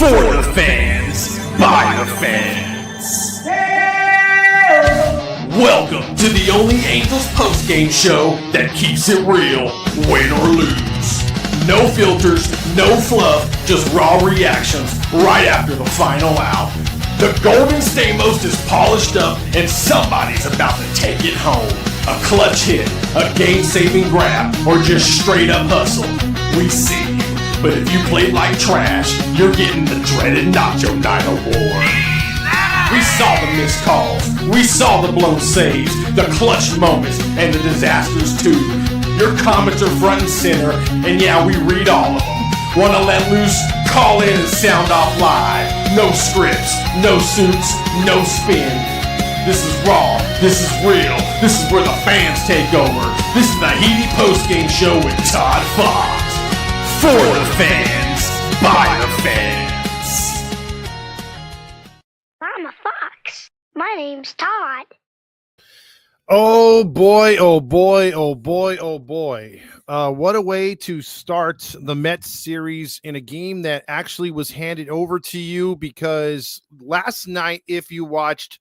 For the fans, by the fans. Welcome to the only Angels postgame show that keeps it real, win or lose. No filters, no fluff, just raw reactions right after the final out. The Golden Stamos is polished up and somebody's about to take it home. A clutch hit, a game-saving grab, or just straight up hustle. We see you, but if you played like trash, you're getting the dreaded Nacho Night Award. We saw the missed calls, we saw the blown saves, the clutch moments, and the disasters too. Your comments are front and center, and yeah, we read all of them. Wanna let loose? Call in and sound off live. No scripts, no suits, no spin. This is raw, this is real, this is where the fans take over. This is the Heady Postgame Show with Todd Fox. For the fans, by the fans. I'm a fox. My name's Todd. Oh boy, oh boy, oh boy, oh boy. What a way to start the Mets series in a game that actually was handed over to you, because last night, if you watched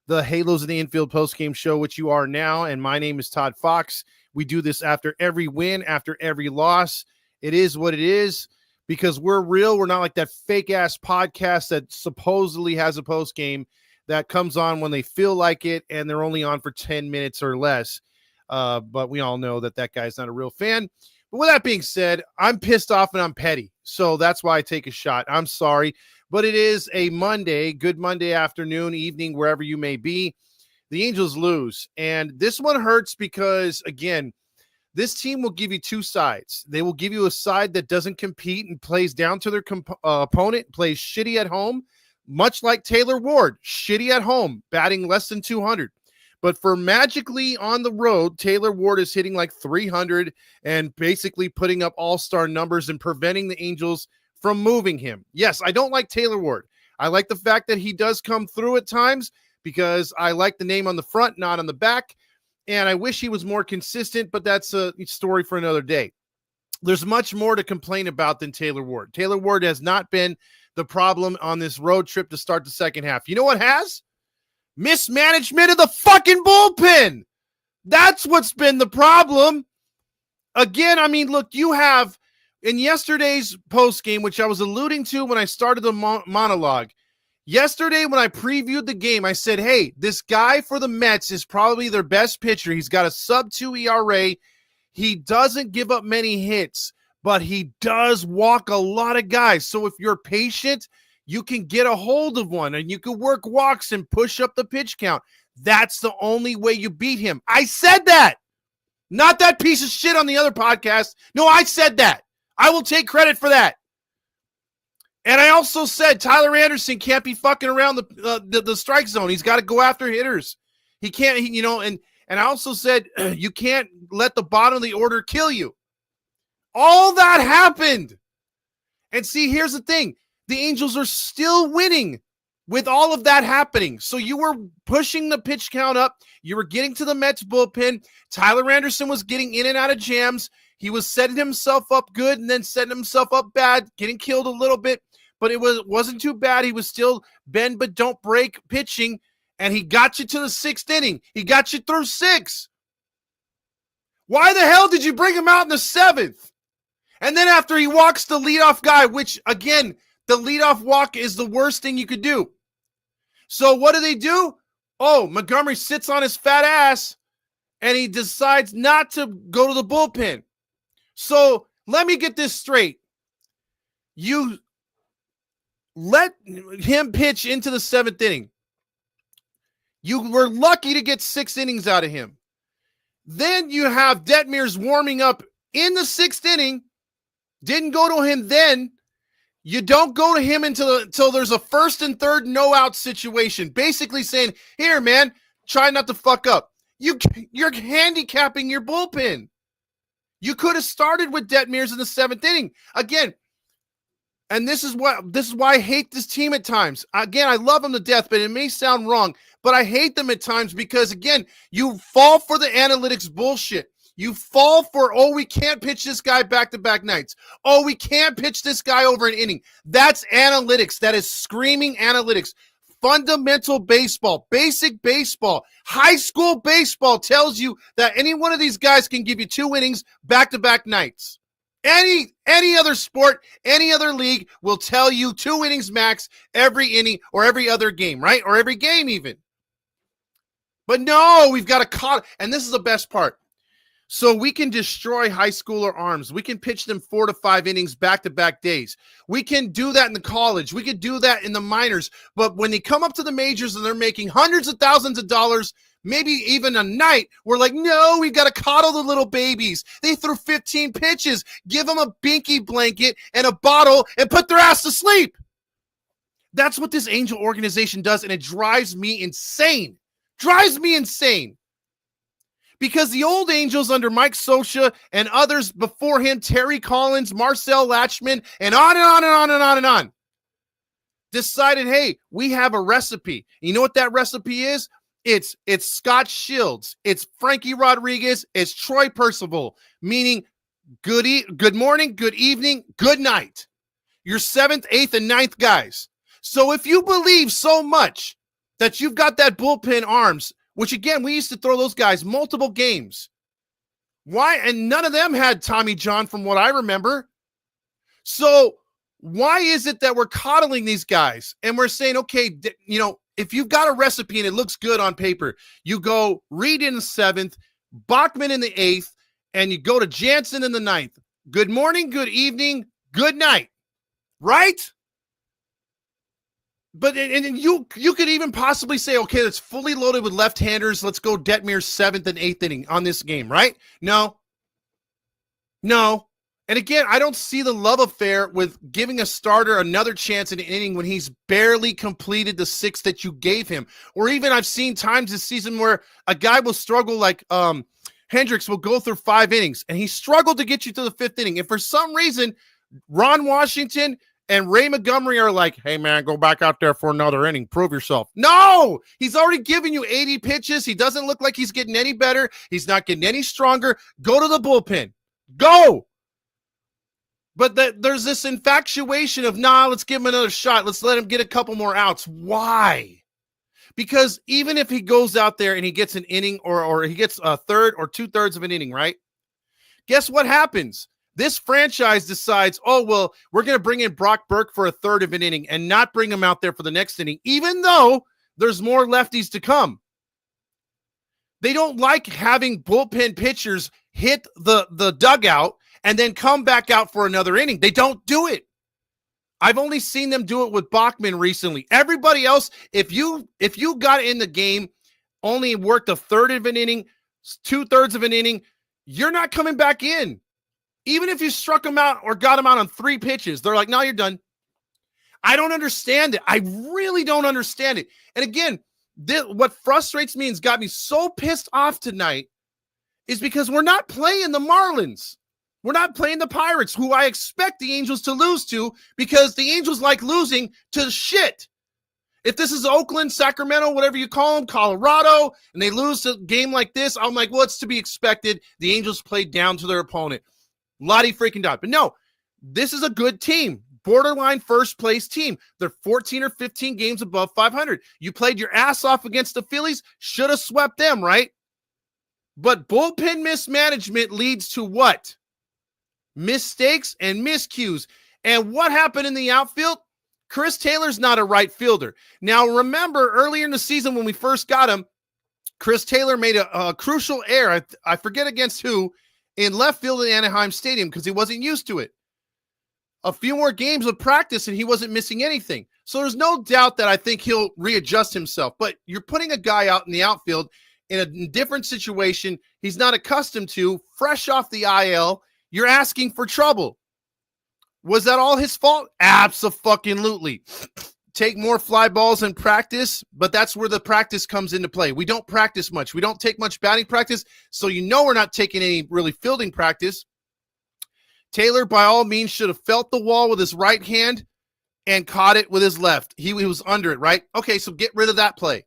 the Halos in the Infield postgame show, which you are now, and my name is Todd Fox, we do this after every win, after every loss. It is what it is, because we're real. We're not like that fake-ass podcast that supposedly has a postgame that comes on when they feel like it, and they're only on for 10 minutes or less. But we all know that that guy's not a real fan. But with that being said, I'm pissed off and I'm petty. So that's why I take a shot. I'm sorry. But it is a Monday, good Monday afternoon, evening, wherever you may be. The Angels lose. And this one hurts because, again, this team will give you two sides. They will give you a side that doesn't compete and plays down to their opponent, plays shitty at home, much like Taylor Ward, shitty at home, batting less than 200. But for magically on the road, Taylor Ward is hitting like 300 and basically putting up all-star numbers and preventing the Angels from moving him. Yes, I don't like Taylor Ward. I like the fact that he does come through at times because I like the name on the front, not on the back. And I wish he was more consistent, but that's a story for another day. There's much more to complain about than Taylor Ward. Taylor Ward has not been the problem on this road trip to start the second half. You know what has? Mismanagement of the fucking bullpen. That's what's been the problem. Again, I mean, look, you have in yesterday's post game, which I was alluding to when I started the monologue. Yesterday, when I previewed the game, I said, hey, this guy for the Mets is probably their best pitcher. He's got a sub-2 ERA. He doesn't give up many hits, but he does walk a lot of guys. So if you're patient, you can get a hold of one and you can work walks and push up the pitch count. That's the only way you beat him. I said that. Not that piece of shit on the other podcast. No, I said that. I will take credit for that. And I also said Tyler Anderson can't be fucking around the strike zone. He's got to go after hitters. He can't, and I also said you can't let the bottom of the order kill you. All that happened. And see, here's the thing. The Angels are still winning with all of that happening. So you were pushing the pitch count up. You were getting to the Mets bullpen. Tyler Anderson was getting in and out of jams. He was setting himself up good and then setting himself up bad, getting killed a little bit, but it wasn't too bad. He was still bend but don't break pitching, and he got you to the sixth inning. He got you through 6. Why the hell did you bring him out in the 7th? And then after he walks the leadoff guy, which, again, the leadoff walk is the worst thing you could do. So what do? Oh, Montgomery sits on his fat ass, and he decides not to go to the bullpen. So let me get this straight. You let him pitch into the 7th inning. You were lucky to get 6 innings out of him. Then you have Detmers warming up in the 6th inning. Didn't go to him then. You don't go to him until there's a 1st and 3rd no-out situation. Basically saying, here, man, try not to fuck up. You're handicapping your bullpen. You could have started with Detmers in the 7th inning. Again, and this is why I hate this team at times. Again, I love them to death, but it may sound wrong, but I hate them at times because, again, you fall for the analytics bullshit. You fall for, oh, we can't pitch this guy back-to-back nights. Oh, we can't pitch this guy over an inning. That's analytics. That is screaming analytics. Fundamental baseball, basic baseball, high school baseball tells you that any one of these guys can give you 2 innings back-to-back nights. Any other sport, any other league will tell you 2 innings max every inning or every other game, right? Or every game even. But no, we've got to cut. And this is the best part. So we can destroy high schooler arms. We can pitch them 4 to 5 innings back-to-back days. We can do that in the college. We could do that in the minors. But when they come up to the majors and they're making hundreds of thousands of dollars, maybe even a night, we're like, no, we got to coddle the little babies. They threw 15 pitches. Give them a binky blanket and a bottle and put their ass to sleep. That's what this Angel organization does, and it drives me insane. Drives me insane. Because the old Angels under Mike Scioscia and others before him, Terry Collins, Marcel Latchman, and on and on and on and on and on, decided, hey, we have a recipe. You know what that recipe is? It's Scott Shields, it's Frankie Rodriguez, it's Troy Percival, meaning good morning, good evening, good night. Your 7th, 8th, and 9th guys. So if you believe so much that you've got that bullpen arms, which again, we used to throw those guys multiple games. Why? And none of them had Tommy John from what I remember. So why is it that we're coddling these guys and we're saying, okay, you know, if you've got a recipe and it looks good on paper, you go Reed in the 7th, Bachman in the 8th, and you go to Jansen in the 9th. Good morning, good evening, good night. Right? But and you could even possibly say, okay, that's fully loaded with left-handers. Let's go Detmer's 7th and 8th inning on this game, right? No. And again, I don't see the love affair with giving a starter another chance in an inning when he's barely completed the 6 that you gave him. Or even I've seen times this season where a guy will struggle like Hendricks will go through 5 innings, and he struggled to get you to the 5th inning. And for some reason, Ron Washington and Ray Montgomery are like, hey, man, go back out there for another inning. Prove yourself. No, he's already given you 80 pitches. He doesn't look like he's getting any better. He's not getting any stronger. Go to the bullpen. Go. But there's this infatuation of, let's give him another shot. Let's let him get a couple more outs. Why? Because even if he goes out there and he gets an inning or he gets a third or 2/3 of an inning, right? Guess what happens? This franchise decides, oh, well, we're going to bring in Brock Burke for a 1/3 of an inning and not bring him out there for the next inning, even though there's more lefties to come. They don't like having bullpen pitchers hit the dugout and then come back out for another inning. They don't do it. I've only seen them do it with Bachman recently. Everybody else, if you got in the game, only worked a 1/3 of an inning, 2/3 of an inning, you're not coming back in. Even if you struck him out or got him out on 3 pitches, they're like, no, you're done. I don't understand it. I really don't understand it. And again, what frustrates me and has got me so pissed off tonight is because we're not playing the Marlins. We're not playing the Pirates, who I expect the Angels to lose to because the Angels like losing to shit. If this is Oakland, Sacramento, whatever you call them, Colorado, and they lose a game like this, I'm like, well, it's to be expected. The Angels played down to their opponent. Lottie freaking dot. But no, this is a good team. Borderline first place team. They're 14 or 15 games above 500. You played your ass off against the Phillies. Should have swept them, right? But bullpen mismanagement leads to what? Mistakes and miscues. And what happened in the outfield? Chris Taylor's not a right fielder. Now, remember earlier in the season when we first got him, Chris Taylor made a crucial error. I forget against who, in left field at Anaheim Stadium because he wasn't used to it. A few more games of practice and he wasn't missing anything. So there's no doubt that I think he'll readjust himself. But you're putting a guy out in the outfield in a different situation he's not accustomed to, fresh off the IL. You're asking for trouble. Was that all his fault? Abso-fucking-lutely. Take more fly balls in practice, but that's where the practice comes into play. We don't practice much. We don't take much batting practice, so you know we're not taking any really fielding practice. Taylor, by all means, should have felt the wall with his right hand and caught it with his left. He was under it, right? Okay, so get rid of that play.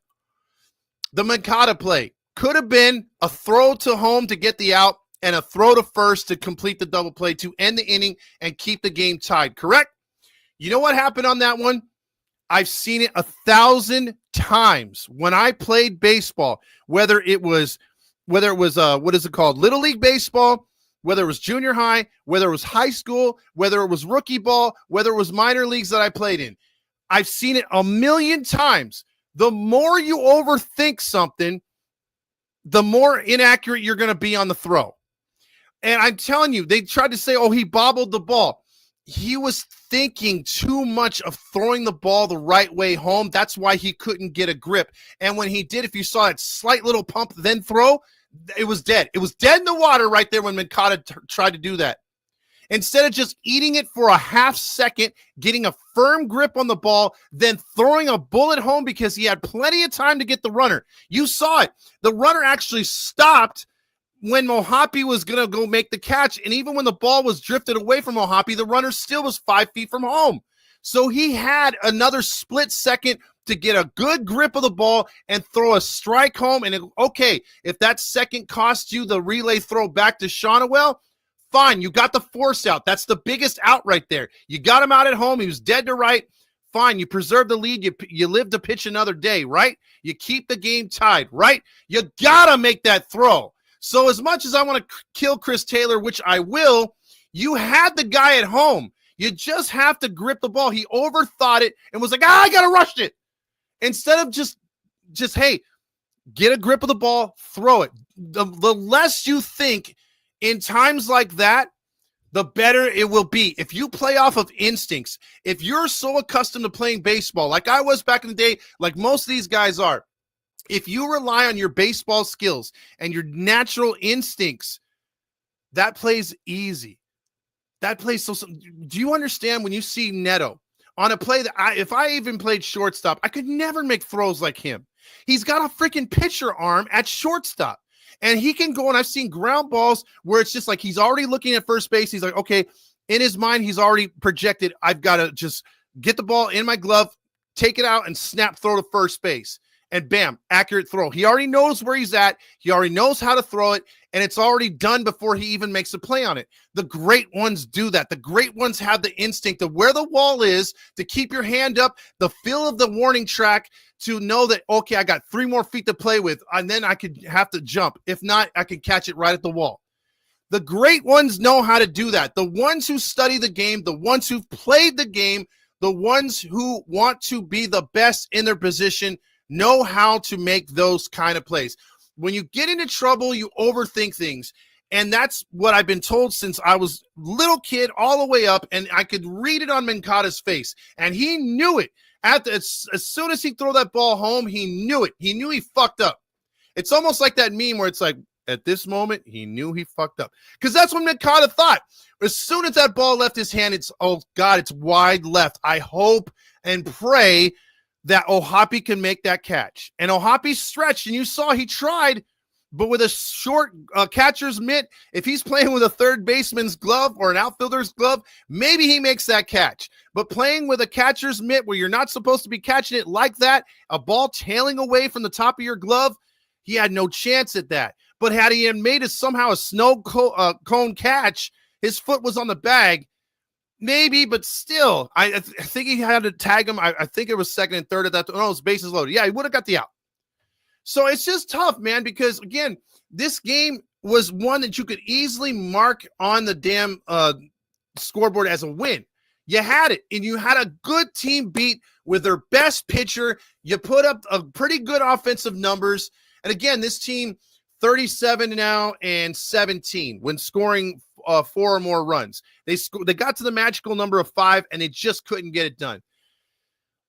The Mancada play could have been a throw to home to get the out. and a throw to first to complete the double play to end the inning and keep the game tied, correct? You know what happened on that one? I've seen it 1,000 times when I played baseball, whether it was what is it called? Little League Baseball, whether it was junior high, whether it was high school, whether it was rookie ball, whether it was minor leagues that I played in. I've seen it 1,000,000 times. The more you overthink something, the more inaccurate you're going to be on the throw. And I'm telling you, they tried to say, oh, he bobbled the ball. He was thinking too much of throwing the ball the right way home. That's why he couldn't get a grip. And when he did, if you saw that slight little pump, then throw, it was dead. It was dead in the water right there when Mankata tried to do that. Instead of just eating it for a half second, getting a firm grip on the ball, then throwing a bullet home because he had plenty of time to get the runner. You saw it. The runner actually stopped when Mojave was going to go make the catch. And even when the ball was drifted away from Mojave, the runner still was 5 feet from home. So he had another split second to get a good grip of the ball and throw a strike home. And okay, if that second cost you the relay throw back to Shonawell, fine, you got the force out. That's the biggest out right there. You got him out at home. He was dead to right. Fine, you preserve the lead. You live to pitch another day, right? You keep the game tied, right? You got to make that throw. So as much as I want to kill Chris Taylor, which I will, you had the guy at home. You just have to grip the ball. He overthought it and was like, I got to rush it. Instead of just, hey, get a grip of the ball, throw it. The less you think in times like that, the better it will be. If you play off of instincts, if you're so accustomed to playing baseball, like I was back in the day, like most of these guys are, if you rely on your baseball skills and your natural instincts, that plays easy. That plays so. Do you understand when you see Neto on a play that if I even played shortstop, I could never make throws like him. He's got a freaking pitcher arm at shortstop. And he can go, and I've seen ground balls where it's just like he's already looking at first base. He's like, okay, in his mind, he's already projected, I've got to just get the ball in my glove, take it out, and snap throw to first base. And bam, accurate throw. He already knows where he's at. He already knows how to throw it, and it's already done before he even makes a play on it. The great ones do that. The great ones have the instinct of where the wall is, to keep your hand up, the feel of the warning track, to know that, okay, I got 3 more feet to play with, and then I could have to jump. If not, I can catch it right at the wall. The great ones know how to do that. The ones who study the game, the ones who've played the game, the ones who want to be the best in their position know how to make those kind of plays. When you get into trouble, you overthink things. And that's what I've been told since I was little kid all the way up, and I could read it on Mankata's face. And he knew it. As soon as he threw that ball home, he knew it. He knew he fucked up. It's almost like that meme where it's like, at this moment, he knew he fucked up. Because that's what Mankata thought. As soon as that ball left his hand, it's, oh, God, it's wide left. I hope and pray that Ohapi can make that catch. And Ohapi stretched, and you saw he tried, but with a short catcher's mitt, if he's playing with a third baseman's glove or an outfielder's glove, maybe he makes that catch. But playing with a catcher's mitt where you're not supposed to be catching it like that, a ball tailing away from the top of your glove, he had no chance at that. But had he made it somehow a snow cone catch, his foot was on the bag, maybe, but still, I think he had to tag him. I think it was second and third at that. No, it was bases loaded. Yeah, he would have got the out. So it's just tough, man, because, again, this game was one that you could easily mark on the damn scoreboard as a win. You had it, and you had a good team beat with their best pitcher. You put up a pretty good offensive numbers. And, again, this team, 37 now and 17 when scoring 4 or more runs. They got to the magical number of 5, and they just couldn't get it done.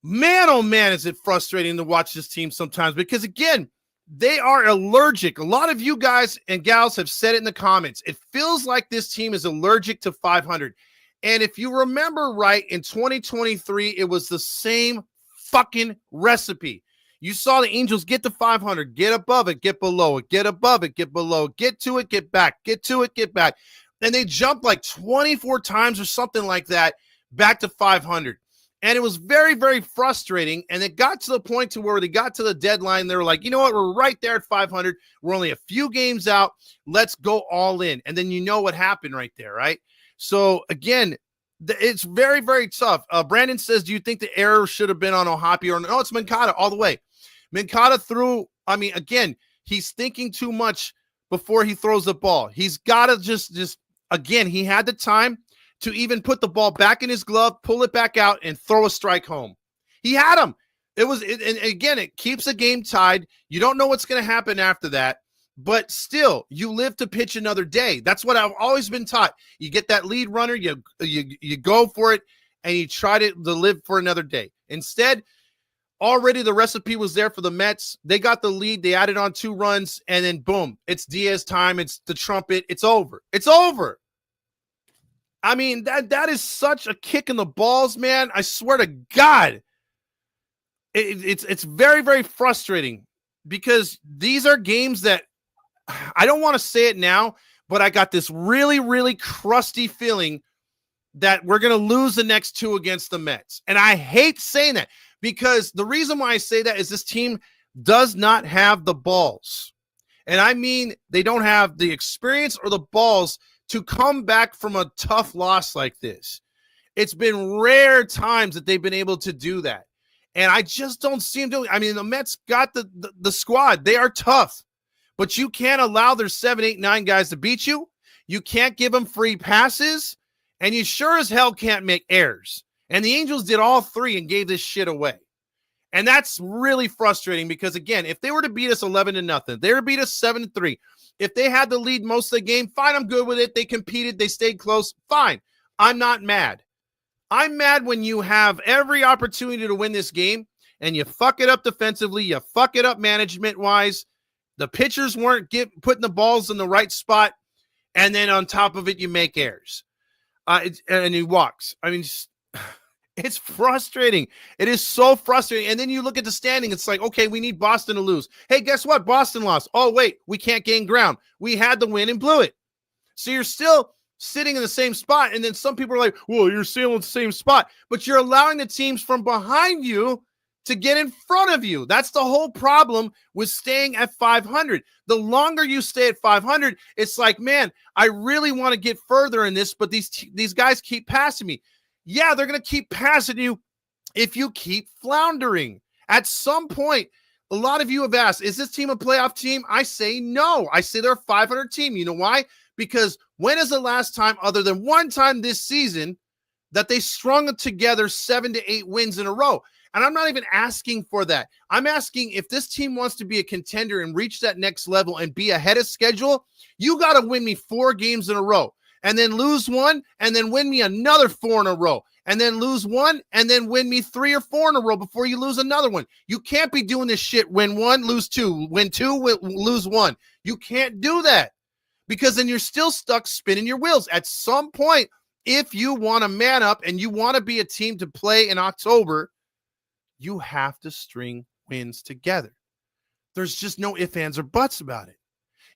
Man, oh man, is it frustrating to watch this team sometimes because, again, they are allergic. A lot of you guys and gals have said it in the comments. It feels like this team is allergic to 500. And if you remember right, in 2023, it was the same fucking recipe. You saw the Angels get to 500, get above it, get below it, get above it, get below it, get to it, get back, get to it, get back. And they jumped like 24 times or something like that back to 500. And it was very, very frustrating. And it got to the point to where they got to the deadline. They were like, you know what? We're right there at 500. We're only a few games out. Let's go all in. And then you know what happened right there, right? So, again, it's very, very tough. Brandon says, do you think the error should have been on Ohapi or no? It's Mankata all the way. Mankata threw, again, he's thinking too much before he throws the ball. He's got to just again, he had the time to even put the ball back in his glove, pull it back out, and throw a strike home. He had him. And again, it keeps the game tied. You don't know what's going to happen after that, but still, you live to pitch another day. That's what I've always been taught. You get that lead runner, you go for it, and you try to live for another day. Instead, already the recipe was there for the Mets. They got the lead. They added on 2 runs, and then boom, it's Diaz time. It's the trumpet. It's over. It's over. That is such a kick in the balls, man. I swear to God. It's very, very frustrating because these are games that I don't want to say it now, but I got this really, really crusty feeling that we're going to lose the next 2 against the Mets. And I hate saying that because the reason why I say that is this team does not have the balls. And they don't have the experience or the balls to come back from a tough loss like this. It's been rare times that they've been able to do that. And I just don't see them doing it. The Mets got the squad. They are tough. But you can't allow their 7, 8, 9 guys to beat you. You can't give them free passes. And you sure as hell can't make errors. And the Angels did all 3 and gave this shit away. And that's really frustrating because, again, if they were to beat us 11-0, they were to beat us 7-3. If they had the lead most of the game, fine, I'm good with it. They competed. They stayed close. Fine. I'm not mad. I'm mad when you have every opportunity to win this game and you fuck it up defensively. You fuck it up management-wise. The pitchers weren't putting the balls in the right spot. And then on top of it, you make errors. And he walks. It's frustrating. It is so frustrating. And then you look at the standing. It's like, okay, we need Boston to lose. Hey, guess what? Boston lost. Oh, wait, we can't gain ground. We had the win and blew it. So you're still sitting in the same spot. And then some people are like, well, you're still in the same spot. But you're allowing the teams from behind you to get in front of you. That's the whole problem with staying at 500. The longer you stay at 500, it's like, man, I really want to get further in this, but these guys keep passing me. Yeah, they're going to keep passing you if you keep floundering. At some point, a lot of you have asked, is this team a playoff team? I say no. I say they're a 500 team. You know why? Because when is the last time, other than one time this season, that they strung together 7 to 8 wins in a row? And I'm not even asking for that. I'm asking if this team wants to be a contender and reach that next level and be ahead of schedule, you got to win me 4 games in a row. And then lose 1, and then win me another 4 in a row, and then lose 1, and then win me 3 or 4 in a row before you lose another one. You can't be doing this shit. Win 1, lose 2, win 2, lose 1. You can't do that because then you're still stuck spinning your wheels. At some point, if you want to man up and you want to be a team to play in October, you have to string wins together. There's just no ifs, ands, or buts about it.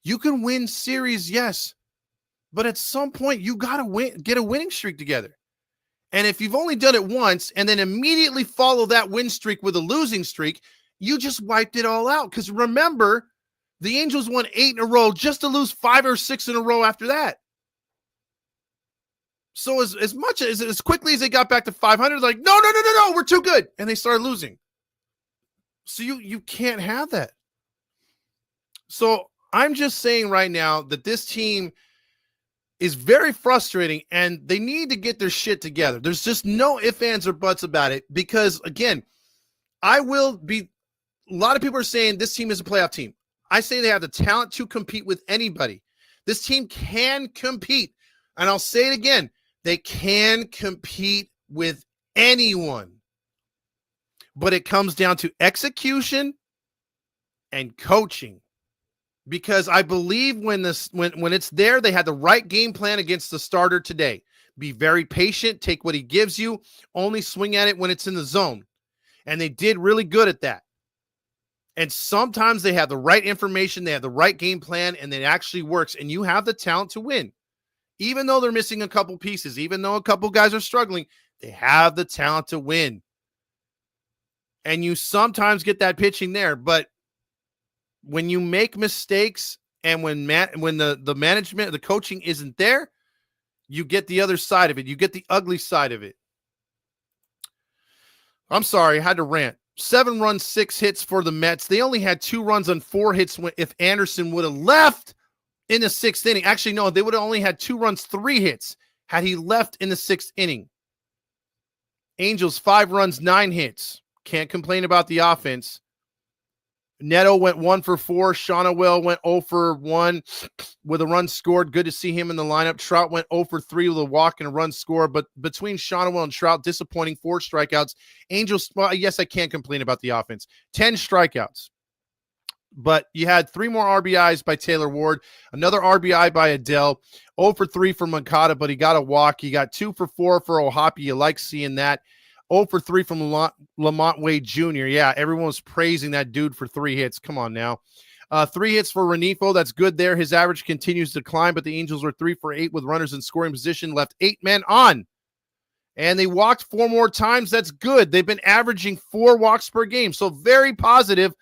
You can win series, yes. But at some point, you got to get a winning streak together. And if you've only done it once and then immediately follow that win streak with a losing streak, you just wiped it all out. Because remember, the Angels won 8 in a row just to lose 5 or 6 in a row after that. So as quickly as they got back to 500, like, no, we're too good. And they started losing. So you can't have that. So I'm just saying right now that this team is very frustrating and they need to get their shit together. There's just no ifs, ands, or buts about it because, again, a lot of people are saying this team is a playoff team. I say they have the talent to compete with anybody. This team can compete. And I'll say it again. They can compete with anyone. But it comes down to execution and coaching. Because I believe when it's there, they had the right game plan against the starter today. Be very patient, take what he gives you, only swing at it when it's in the zone. And they did really good at that. And sometimes they have the right information, they have the right game plan, and it actually works. And you have the talent to win. Even though they're missing a couple pieces, even though a couple guys are struggling, They have the talent to win. And you sometimes get that pitching there, but when you make mistakes and when the management, the coaching isn't there, you get the other side of it. You get the ugly side of it. I'm sorry, I had to rant. 7 runs, 6 hits for the Mets. They only had 2 runs on 4 hits if Anderson would have left in the 6th inning. Actually, no, they would have only had 2 runs, 3 hits had he left in the 6th inning. Angels, 5 runs, 9 hits. Can't complain about the offense. Neto went 1 for 4. Shonawell went 0 for 1 with a run scored. Good to see him in the lineup. Trout went 0 for 3 with a walk and a run score. But between Shonawell and Trout, disappointing 4 strikeouts. Angels, well, yes, I can't complain about the offense. 10 strikeouts. But you had 3 more RBIs by Taylor Ward, another RBI by Adele, 0 for 3 for Moncada, but he got a walk. He got 2 for 4 for Ohapi. You like seeing that. 0 for 3 from Lamont Wade Jr. Yeah, everyone was praising that dude for 3 hits. Come on now. 3 hits for Renifo. That's good there. His average continues to climb, but the Angels were 3 for 8 with runners in scoring position, left 8 men on. And they walked 4 more times. That's good. They've been averaging 4 walks per game, so very positive,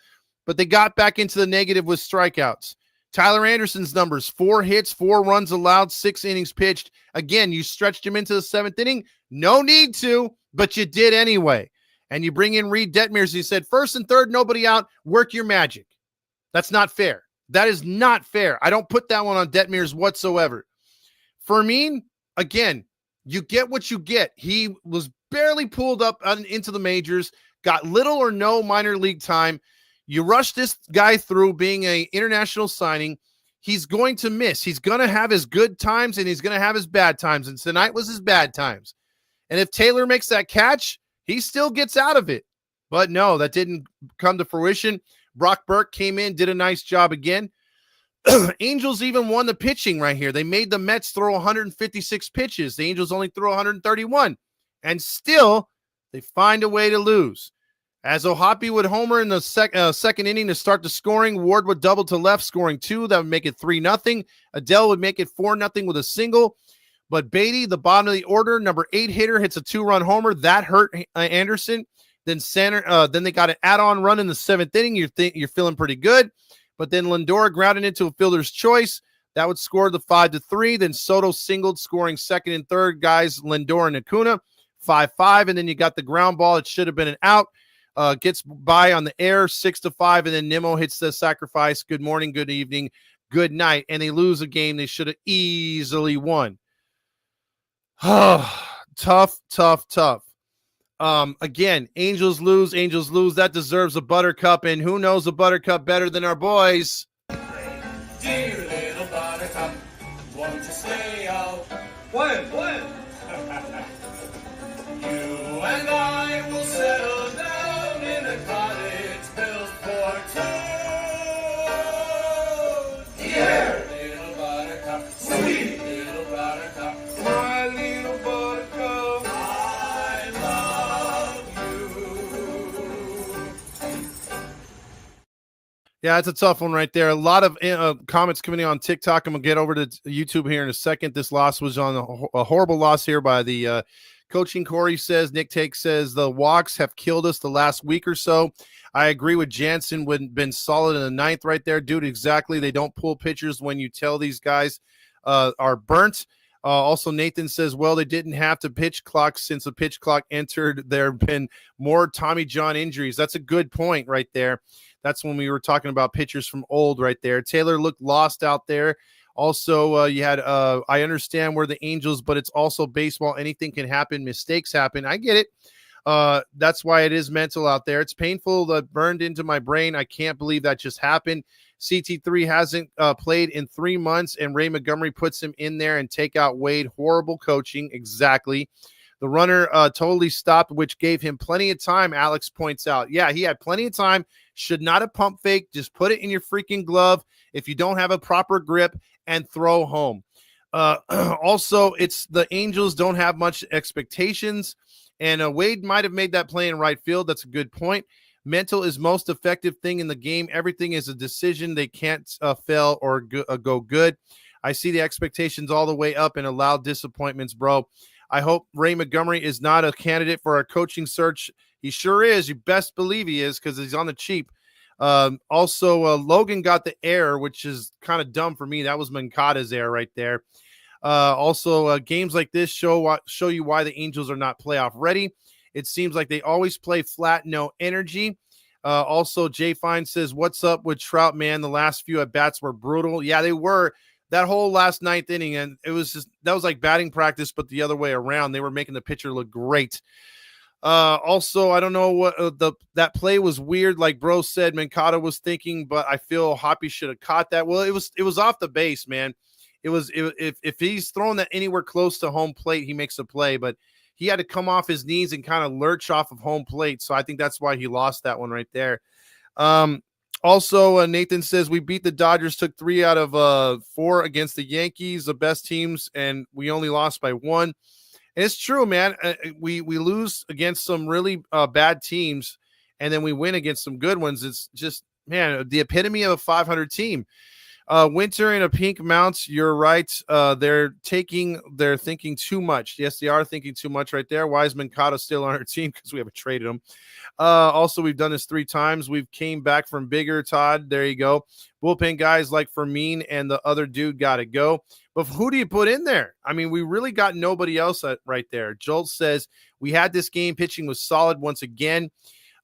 but they got back into the negative with strikeouts. Tyler Anderson's numbers, 4 hits, 4 runs allowed, 6 innings pitched. Again, you stretched him into the 7th inning. No need to, but you did anyway. And you bring in Reed Detmers. He said, 1st and 3rd, nobody out. Work your magic. That's not fair. That is not fair. I don't put that one on Detmers whatsoever. Fermin, again, you get what you get. He was barely pulled up into the majors, got little or no minor league time. You rush this guy through being an international signing. He's going to miss. He's going to have his good times and he's going to have his bad times. And tonight was his bad times. And if Taylor makes that catch, he still gets out of it. But no, that didn't come to fruition. Brock Burke came in, did a nice job again. Angels even won the pitching right here. They made the Mets throw 156 pitches. The Angels only threw 131. And still, they find a way to lose. As Ohapi would homer in the second inning to start the scoring, Ward would double to left, scoring 2. That would make it 3-0. Adele would make it 4-0 with a single. But Beatty, the bottom of the order, number 8 hitter, hits a 2-run homer. That hurt Anderson. Then they got an add-on run in the 7th inning. You're feeling pretty good. But then Lindor grounded into a fielder's choice. That would score the 5-3. Then Soto singled, scoring 2nd and 3rd guys, Lindor and Acuna, 5-5. And then you got the ground ball. It should have been an out. Gets by on the air, 6-5. And then Nimmo hits the sacrifice. Good morning, good evening, good night. And they lose a game they should have easily won. Tough. Again, Angels lose. That deserves a buttercup, and who knows a buttercup better than our boys? Dear little buttercup, won't you stay out? When? You and I will settle down in a cottage built for 2. Dear little buttercup, sweet little buttercup, my little buttercup, I love you. Yeah, it's a tough one right there. A lot of comments coming in on TikTok. I'm going to get over to YouTube here in a second. This loss was on a horrible loss here by the coaching. Corey says, Nick Take says, the walks have killed us the last week or so. I agree with Jansen. Would been solid in the 9th right there. Dude, exactly. They don't pull pitchers when you tell these guys are burnt. Also, Nathan says, well, they didn't have to pitch clock since the pitch clock entered. There have been more Tommy John injuries. That's a good point right there. That's when we were talking about pitchers from old right there. Taylor looked lost out there. Also, you had I understand we're the Angels, but it's also baseball. Anything can happen. Mistakes happen. I get it. That's why it is mental out there. It's painful that burned into my brain. I can't believe that just happened. CT3 hasn't played in 3 months, and Ray Montgomery puts him in there and take out Wade. Horrible coaching. Exactly. The runner totally stopped, which gave him plenty of time, Alex points out. Yeah, he had plenty of time. Should not have pump fake. Just put it in your freaking glove if you don't have a proper grip and throw home. Also, it's the Angels don't have much expectations, and Wade might have made that play in right field. That's a good point. Mental is most effective thing in the game. Everything is a decision. They can't fail or go good. I see the expectations all the way up and allow disappointments, bro. I hope Ray Montgomery is not a candidate for our coaching search. He sure is. You best believe he is because he's on the cheap. Also, Logan got the error, which is kind of dumb for me. That was Mankata's error right there. Also, games like this show you why the Angels are not playoff ready. It seems like they always play flat, no energy. Also, Jay Fine says, what's up with Trout, man? The last few at-bats were brutal. Yeah, they were. That whole last ninth inning, and it was just – that was like batting practice, but the other way around. They were making the pitcher look great. Also, I don't know what that play was weird. Like Bro said, Mankata was thinking, but I feel Hoppy should have caught that. Well, it was off the base, man. If he's throwing that anywhere close to home plate, he makes a play, but he had to come off his knees and kind of lurch off of home plate. So I think that's why he lost that one right there. Also, Nathan says we beat the Dodgers, took 3 out of 4 against the Yankees, the best teams, and we only lost by 1. And it's true, man. We lose against some really bad teams, and then we win against some good ones. It's just, man, the epitome of a 500 team. Winter in a pink mounts. You're right. They're thinking too much. Yes, they are thinking too much right there. Why is Mankata still on our team? Because we haven't traded him. Also, we've done this 3 times. We've came back from bigger, Todd. There you go. Bullpen guys like Fermin and the other dude got to go. But who do you put in there? I mean, we really got nobody else right there. Jolt says we had this game. Pitching was solid once again.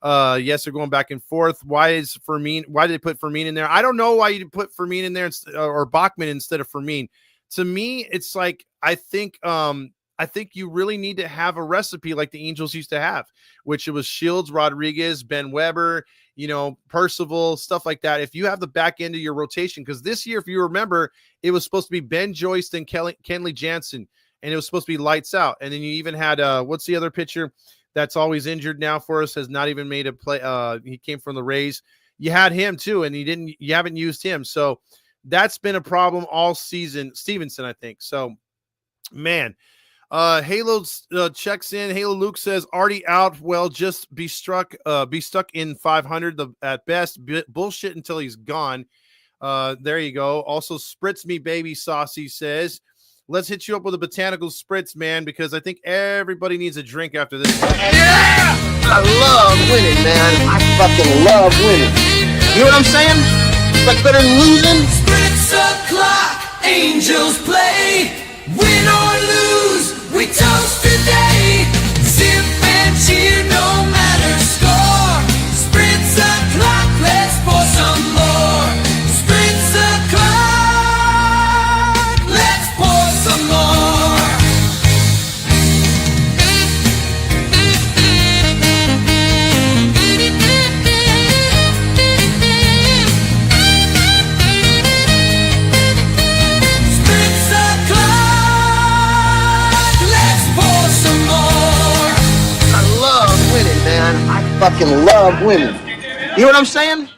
Yes, they're going back and forth. Why did they put Fermin in there? I don't know why you put Fermin in there or Bachman instead of Fermin. To me, it's like I think you really need to have a recipe like the Angels used to have, which it was Shields, Rodriguez, Ben Weber, Percival, stuff like that. If you have the back end of your rotation, because this year, if you remember, it was supposed to be Ben Joyce and Kenley Jansen, and it was supposed to be lights out. And then you even had what's the other pitcher that's always injured now for us, has not even made a play. He came from the Rays. You had him too, and you haven't used him. So that's been a problem all season. Stevenson, I think. So, man. Halo checks in. Halo Luke says Artie out. Well, just be stuck in 500 at best. Bullshit until he's gone. There you go. Also, spritz me, baby. Saucy says, let's hit you up with a botanical spritz, man, because I think everybody needs a drink after this. Yeah! I love winning, man. I fucking love winning. You know what I'm saying? It's like better than losing. Spritz o'clock, Angels play. Win or lose, we toast today. Sip and cheer, no matter score. Spritz o'clock, let's pour some more. Spritz o'clock, let's pour some more. Spritz o'clock, let's pour some more. I love winning, man. I fucking love winning. You know what I'm saying?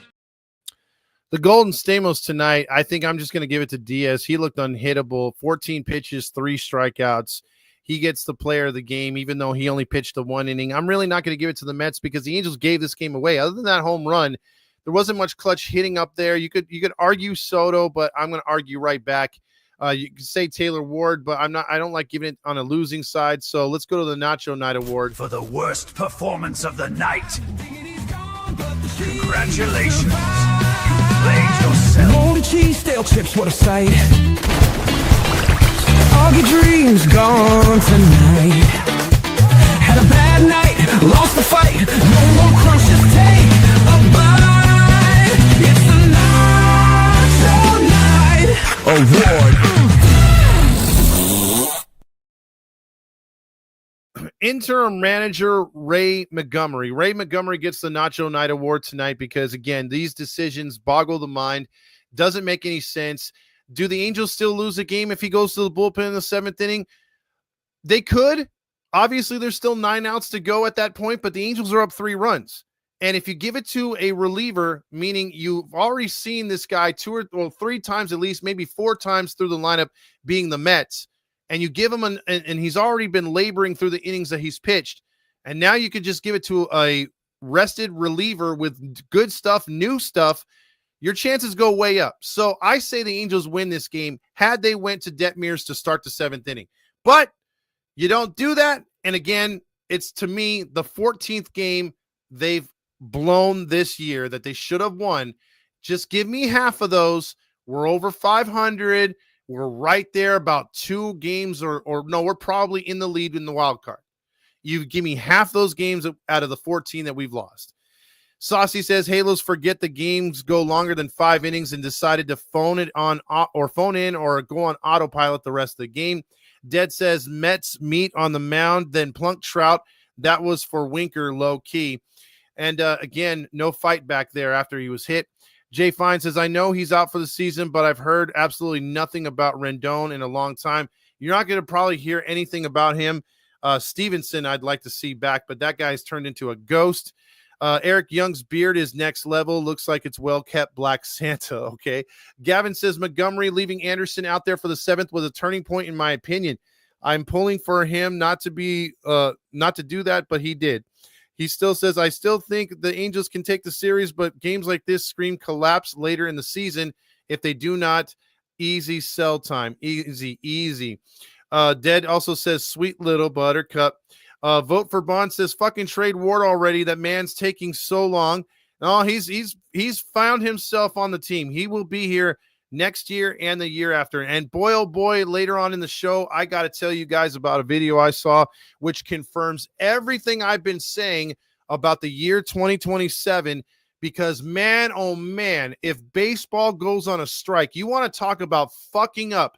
The Golden Stamos tonight, I think I'm just going to give it to Diaz. He looked unhittable. 14 pitches, 3 strikeouts. He gets the player of the game, even though he only pitched the 1 inning. I'm really not going to give it to the Mets because the Angels gave this game away. Other than that home run, there wasn't much clutch hitting up there. You could argue Soto, but I'm going to argue right back. You can say Taylor Ward, but I don't like giving it on a losing side. So let's go to the Nacho Night Award. For the worst performance of the night. Congratulations. You played yourself. Moldy cheese, stale chips, what a sight. All your dreams gone tonight. Had a bad night, lost the fight. No more crunch, just take a bite. It's the Nacho Night Award. Interim manager Ray Montgomery. Ray Montgomery gets the Nacho Night Award tonight because, again, these decisions boggle the mind. Doesn't make any sense. Do the Angels still lose the game if he goes to the bullpen in the 7th inning? They could. Obviously, there's still 9 outs to go at that point, but the Angels are up 3 runs. And if you give it to a reliever, meaning you've already seen this guy 3 times at least, maybe 4 times through the lineup being the Mets, and you give him and he's already been laboring through the innings that he's pitched, and now you could just give it to a rested reliever with good stuff, new stuff, your chances go way up. So I say the Angels win this game had they went to Detmers to start the 7th inning. But You don't do that. And again, it's to me the 14th game they've blown this year that they should have won. Just give me half of those. We're over 500. We're right there about 2 games or no, we're probably in the lead in the wild card. You give me half those games out of the 14 that we've lost. Saucy says Halos forget the games go longer than 5 innings and decided to phone in or go on autopilot the rest of the game. Dead says Mets meet on the mound, then plunk Trout. That was for Winker low key. And again, no fight back there after he was hit. Jay Fine says, I know he's out for the season, but I've heard absolutely nothing about Rendon in a long time. You're not going to probably hear anything about him. Stevenson, I'd like to see back, but that guy's turned into a ghost. Eric Young's beard is next level. Looks like it's well-kept Black Santa, okay? Gavin says Montgomery leaving Anderson out there for the 7th was a turning point in my opinion. I'm pulling for him not to do that, but he did. He still says, I still think the Angels can take the series, but games like this scream collapse later in the season if they do not. Easy sell time. Easy. Dead also says, sweet little buttercup. Vote for Bond says, fucking trade Ward already. That man's taking so long. No, he's found himself on the team. He will be here next year and the year after. And boy, oh boy, later on in the show, I got to tell you guys about a video I saw which confirms everything I've been saying about the year 2027. Because man, oh man, if baseball goes on a strike, you want to talk about fucking up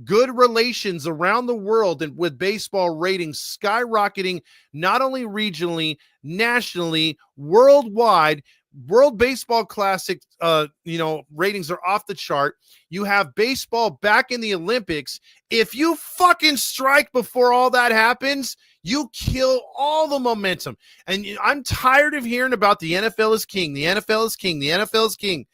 good relations around the world and with baseball ratings skyrocketing, not only regionally, nationally, worldwide. World Baseball Classic, ratings are off the chart. You have baseball back in the Olympics. If you fucking strike before all that happens, you kill all the momentum. And I'm tired of hearing about the NFL is king, the NFL is king, the NFL is king.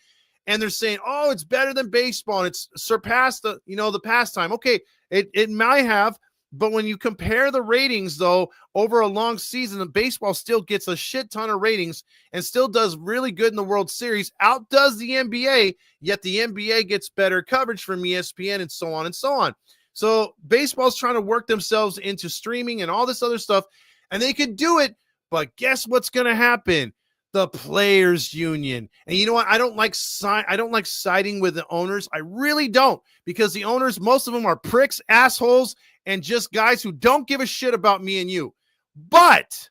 And they're saying, oh, it's better than baseball, and it's surpassed the pastime. Okay, it might have, but when you compare the ratings, though, over a long season, the baseball still gets a shit ton of ratings and still does really good in the World Series, outdoes the NBA, yet the NBA gets better coverage from ESPN and so on and so on. So baseball's trying to work themselves into streaming and all this other stuff, and they could do it, but guess what's going to happen? The players union. And you know what? I don't like siding with the owners. I really don't, because the owners, most of them are pricks, assholes, and just guys who don't give a shit about me and you. But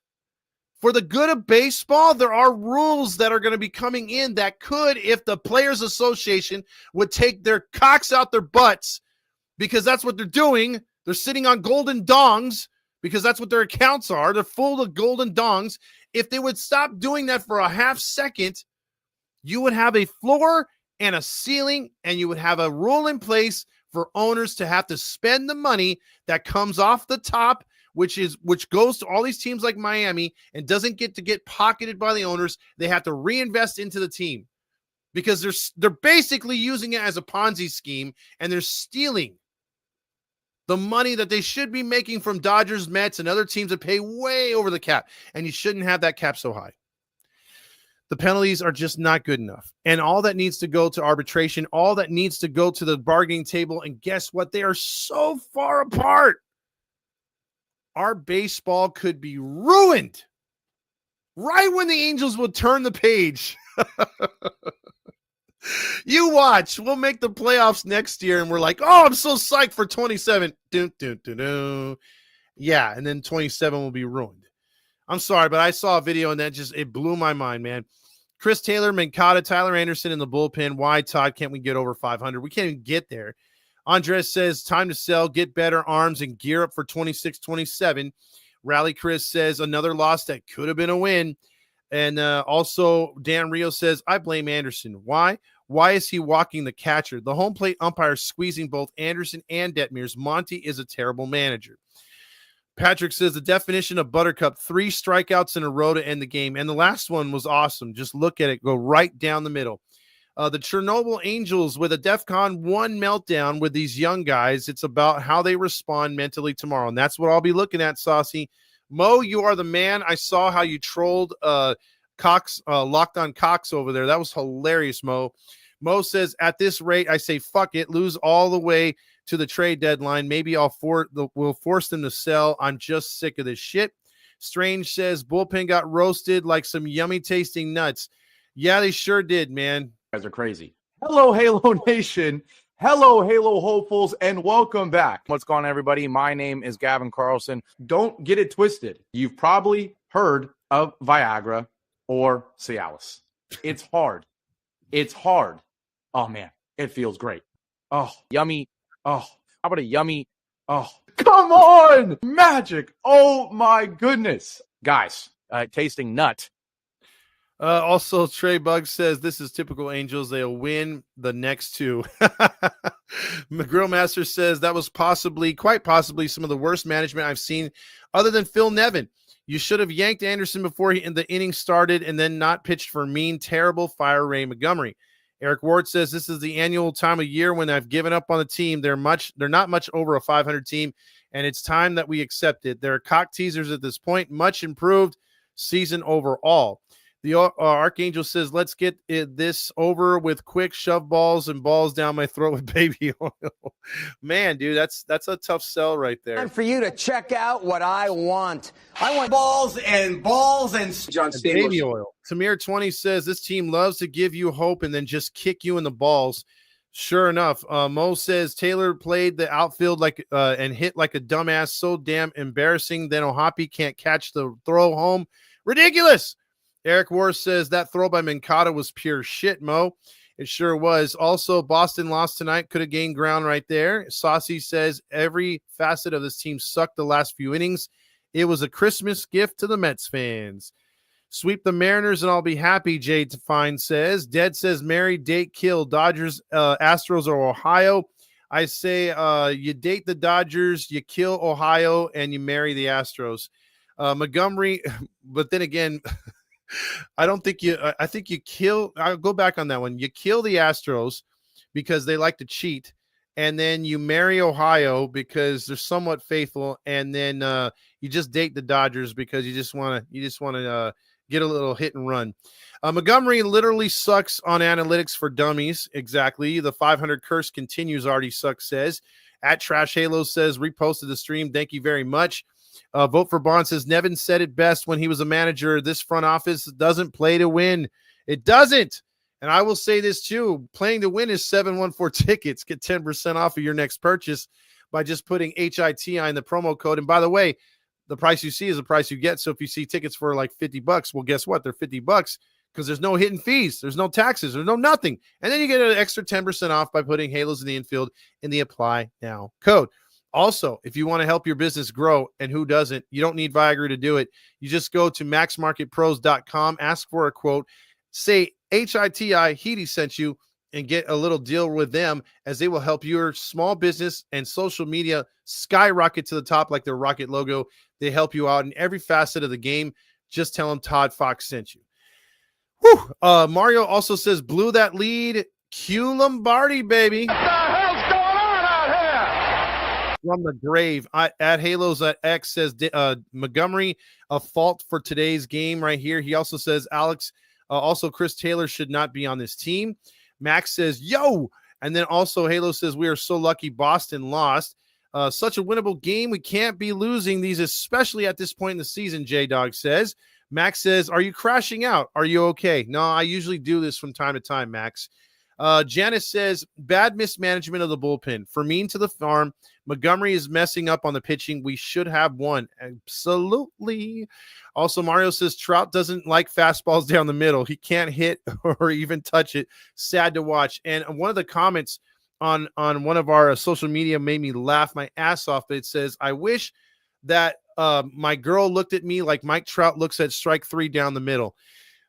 for the good of baseball, there are rules that are going to be coming in that could, if the Players Association would take their cocks out their butts, because that's what they're doing. They're sitting on golden dongs because that's what their accounts are. They're full of golden dongs. If they would stop doing that for a half second, you would have a floor and a ceiling, and you would have a rule in place for owners to have to spend the money that comes off the top, which goes to all these teams like Miami and doesn't get pocketed by the owners. They have to reinvest into the team because they're basically using it as a Ponzi scheme, and they're stealing the money that they should be making from Dodgers, Mets, and other teams that pay way over the cap. And you shouldn't have that cap so high. The penalties are just not good enough. And all that needs to go to arbitration, all that needs to go to the bargaining table. And guess what? They are so far apart. Our baseball could be ruined right when the Angels will turn the page. You watch. We'll make the playoffs next year, and we're like, oh, I'm so psyched for 27. Yeah, and then 27 will be ruined. I'm sorry, but I saw a video, and it blew my mind, man. Chris Taylor, Mancada, Tyler Anderson in the bullpen. Why, Todd, can't we get over 500? We can't even get there. Andres says, time to sell, get better arms, and gear up for 26-27. Rally Chris says, another loss that could have been a win. And also, Dan Rio says, I blame Anderson. Why? Why is he walking the catcher? The home plate umpire squeezing both Anderson and Detmers. Monty is a terrible manager. Patrick says the definition of buttercup, 3 strikeouts in a row to end the game. And the last one was awesome. Just look at it. Go right down the middle. The Chernobyl Angels with a DEFCON 1 meltdown with these young guys. It's about how they respond mentally tomorrow. And that's what I'll be looking at, Saucy. Mo, you are the man. I saw how you trolled Cox, Locked on Cox over there. That was hilarious, Mo. Mo says, at this rate, I say, fuck it, lose all the way to the trade deadline. Maybe we'll force them to sell. I'm just sick of this shit. Strange says bullpen got roasted like some yummy tasting nuts. Yeah, they sure did, man. You guys are crazy. Hello, Halo Nation. Hello, Halo hopefuls, and welcome back. What's going on, everybody? My name is Gavin Carlson. Don't get it twisted. You've probably heard of Viagra or Cialis. It's hard. It's hard. Oh, man. It feels great. Oh, yummy. Oh, how about a yummy? Oh, come on. Magic. Oh, my goodness. Guys, tasting nut. Also, Trey Bug says this is typical Angels. They'll win the next two. McGrill Master says that was quite possibly, some of the worst management I've seen other than Phil Nevin. You should have yanked Anderson before the inning started and then not pitched for mean, terrible fire Ray Montgomery. Eric Ward says this is the annual time of year when I've given up on the team. They're not much over a 500 team, and it's time that we accept it. They're cock teasers at this point. Much improved season overall. The Archangel says, let's get this over with quick, shove balls and balls down my throat with baby oil. Man, dude, that's a tough sell right there. Time for you to check out what I want. I want balls and John Stamos. Baby oil. Tamir 20 says this team loves to give you hope and then just kick you in the balls. Sure enough. Mo says Taylor played the outfield and hit like a dumbass. So damn embarrassing. Then Ohapi can't catch the throw home. Ridiculous. Eric War says that throw by Mancata was pure shit, Mo. It sure was. Also, Boston lost tonight. Could have gained ground right there. Saucy says every facet of this team sucked the last few innings. It was a Christmas gift to the Mets fans. Sweep the Mariners and I'll be happy, Jade Fine says. Dead says marry, date, kill. Dodgers, Astros, or Ohio. I say you date the Dodgers, you kill Ohio, and you marry the Astros. Montgomery, but then again... I think you kill. I'll go back on that one. You kill the Astros because they like to cheat, and then you marry Ohio because they're somewhat faithful, and then you just date the Dodgers because you just want to get a little hit and run. Montgomery literally sucks on analytics for dummies. Exactly. The 500 curse continues. Already sucks. Says at Trash Halo says reposted the stream. Thank you very much. Vote for Bond says Nevin said it best when he was a manager. This front office doesn't play to win. It doesn't. And I will say this too. Playing to win is 714 tickets. Get 10% off of your next purchase by just putting HITI in the promo code. And by the way, the price you see is the price you get. So if you see tickets for like $50, well, guess what? They're $50 because there's no hidden fees. There's no taxes. There's no nothing. And then you get an extra 10% off by putting Halos in the infield in the apply now code. Also, if you want to help your business grow, and who doesn't, you don't need Viagra to do it. You just go to maxmarketpros.com, ask for a quote, say HITI, Heedy sent you, and get a little deal with them as they will help your small business and social media skyrocket to the top like their rocket logo. They help you out in every facet of the game. Just tell them Todd Fox sent you. Whew. Mario also says, blew that lead. Q Lombardi, baby. From the grave at Halos at X says Montgomery a fault for today's game right here. He also says Alex, also Chris Taylor should not be on this team. Max says yo, and then also Halo says we are so lucky Boston lost. Such a winnable game. We can't be losing these, especially at this point in the season. J Dog says. Max says, are you crashing out? Are you okay? No, I usually do this from time to time, Max. Janice says, bad mismanagement of the bullpen. Fermin to the farm. Montgomery is messing up on the pitching. We should have won. Absolutely. Also, Mario says Trout doesn't like fastballs down the middle. He can't hit or even touch it. Sad to watch. And one of the comments on one of our social media made me laugh my ass off. It says, I wish that my girl looked at me like Mike Trout looks at strike 3 down the middle.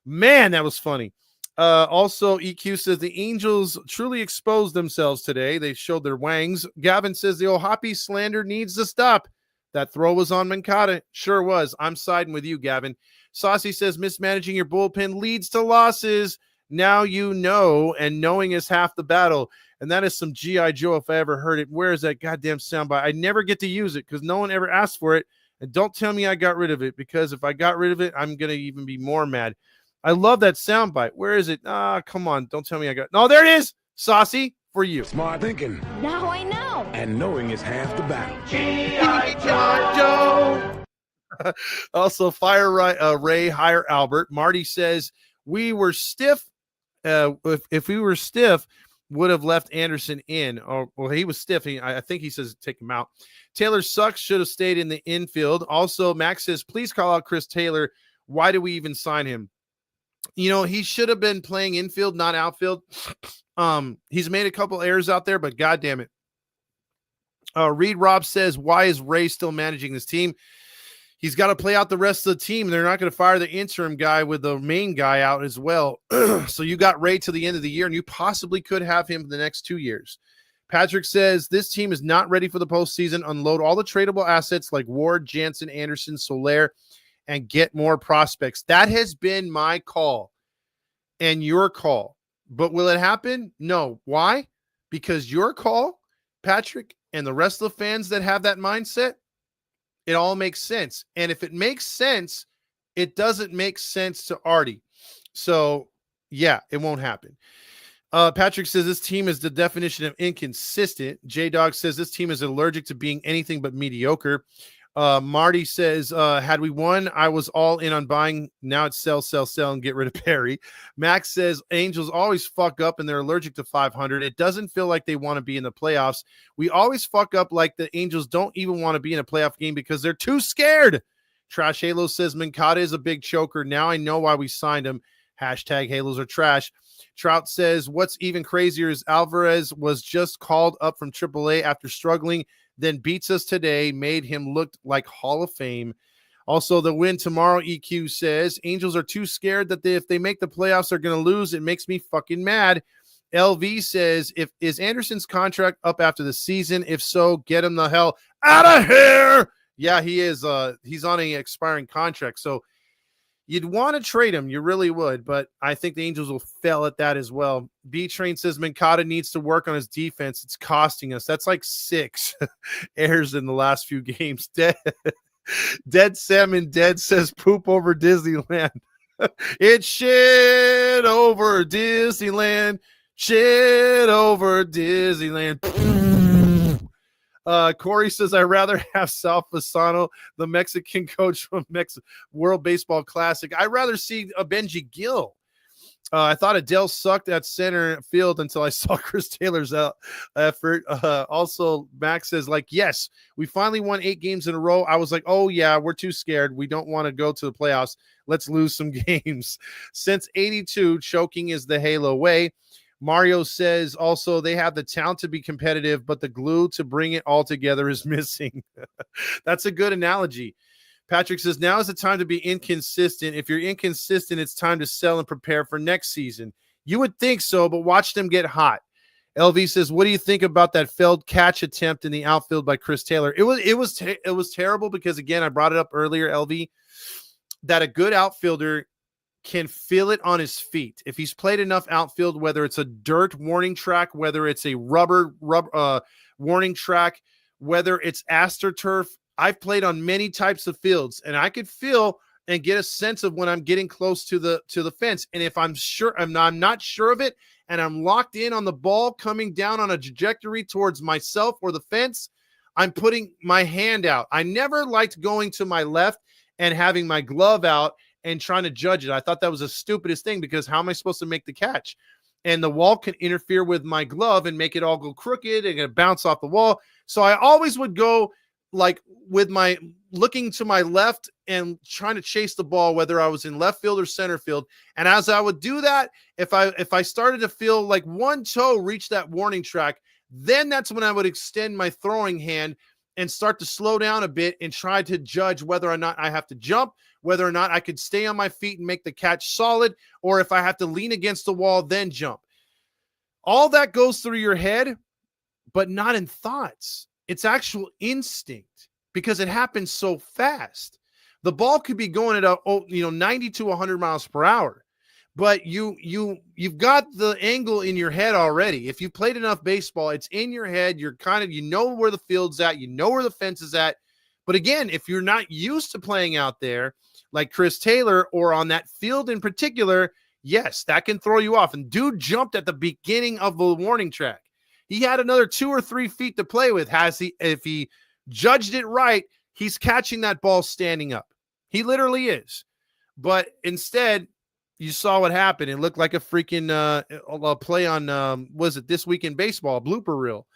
Man, that was funny. Also, EQ says the Angels truly exposed themselves today. They showed their wangs. Gavin says the Ohapi slander needs to stop. That throw was on Mancata. Sure was. I'm siding with you, Gavin. Saucy says mismanaging your bullpen leads to losses. Now you know, and knowing is half the battle. And that is some G.I. Joe if I ever heard it. Where is that goddamn soundbite? I never get to use it because no one ever asked for it. And don't tell me I got rid of it, because if I got rid of it, I'm going to even be more mad. I love that soundbite. Where is it? Come on. Don't tell me I got. No, there it is. Saucy, for you. Smart thinking. Now I know. And knowing is half the battle. Also, Fire Ray Hire Albert. Marty says, we were stiff. If we were stiff, would have left Anderson in. Oh, well, he was stiff. I think he says take him out. Taylor sucks. Should have stayed in the infield. Also, Max says, please call out Chris Taylor. Why do we even sign him? You know, he should have been playing infield, not outfield. He's made a couple errors out there, but God damn it. Reed Robb says, why is Ray still managing this team? He's got to play out the rest of the team. They're not going to fire the interim guy with the main guy out as well. So you got Ray to the end of the year, and you possibly could have him for the next 2 years. Patrick says, this team is not ready for the postseason. Unload all the tradable assets like Ward, Jansen, Anderson, Soler, and get more prospects. That has been my call and your call. But will it happen? No. Why? Because your call, Patrick, and the rest of the fans that have that mindset, it all makes sense. And if it makes sense, it doesn't make sense to Artie. So, yeah, it won't happen. Patrick says this team is the definition of inconsistent. J-Dog says this team is allergic to being anything but mediocre. Marty says, had we won, I was all in on buying. Now it's sell, and get rid of Perry. Max says, Angels always fuck up and they're allergic to 500. It doesn't feel like they want to be in the playoffs. We always fuck up like the Angels don't even want to be in a playoff game because they're too scared. Trash Halo says, Mancada is a big choker. Now I know why we signed him. Hashtag Halos are trash. Trout says, what's even crazier is Alvarez was just called up from AAA after struggling, then beats us today, made him look like Hall of Fame. Also, the win tomorrow, EQ says, Angels are too scared that if they make the playoffs, they're going to lose. It makes me fucking mad. LV says, is Anderson's contract up after the season? If so, get him the hell out of here. Yeah, he is. He's on an expiring contract. So you'd want to trade him. You really would. But I think the Angels will fail at that as well. B-Train says Mancada needs to work on his defense. It's costing us. That's like 6 errors in the last few games. Dead Salmon Dead says poop over Disneyland. It's shit over Disneyland. Shit over Disneyland. Corey says, I'd rather have Sal Fasano, the Mexican coach from World Baseball Classic. I'd rather see a Benji Gill. I thought Adele sucked at center field until I saw Chris Taylor's effort. Also, Max says, yes, we finally won 8 games in a row. I was like, oh, yeah, we're too scared. We don't want to go to the playoffs. Let's lose some games. Since 82, choking is the Halo way. Mario says also they have the talent to be competitive, but the glue to bring it all together is missing. That's a good analogy. Patrick says, now is the time to be inconsistent. If you're inconsistent, it's time to sell and prepare for next season. You would think so, but watch them get hot. LV says, what do you think about that failed catch attempt in the outfield by Chris Taylor? It was terrible because, again, I brought it up earlier, LV, that a good outfielder can feel it on his feet. If he's played enough outfield, whether it's a dirt warning track, whether it's a rubber warning track, whether it's AstroTurf, I've played on many types of fields, and I could feel and get a sense of when I'm getting close to the fence. And if I'm not sure of it, and I'm locked in on the ball coming down on a trajectory towards myself or the fence, I'm putting my hand out. I never liked going to my left and having my glove out and trying to judge it. I thought that was the stupidest thing because how am I supposed to make the catch? And the wall can interfere with my glove and make it all go crooked and bounce off the wall. So I always would go like with my looking to my left and trying to chase the ball, whether I was in left field or center field. And as I would do that, if I started to feel like one toe reach that warning track, then that's when I would extend my throwing hand and start to slow down a bit and try to judge whether or not I have to jump, whether or not I could stay on my feet and make the catch solid, or if I have to lean against the wall, then jump. All that goes through your head, but not in thoughts. It's actual instinct because it happens so fast. The ball could be going at 90 to 100 miles per hour, but you've got the angle in your head already. If you played enough baseball, it's in your head. You're you know where the field's at, you know where the fence is at. But again, if you're not used to playing out there like Chris Taylor or on that field in particular, yes, that can throw you off. And dude jumped at the beginning of the warning track. He had another 2 or 3 feet to play with. If he judged it right, he's catching that ball standing up. He literally is. But instead, you saw what happened. It looked like a freaking play on, was it This Week in Baseball, blooper reel.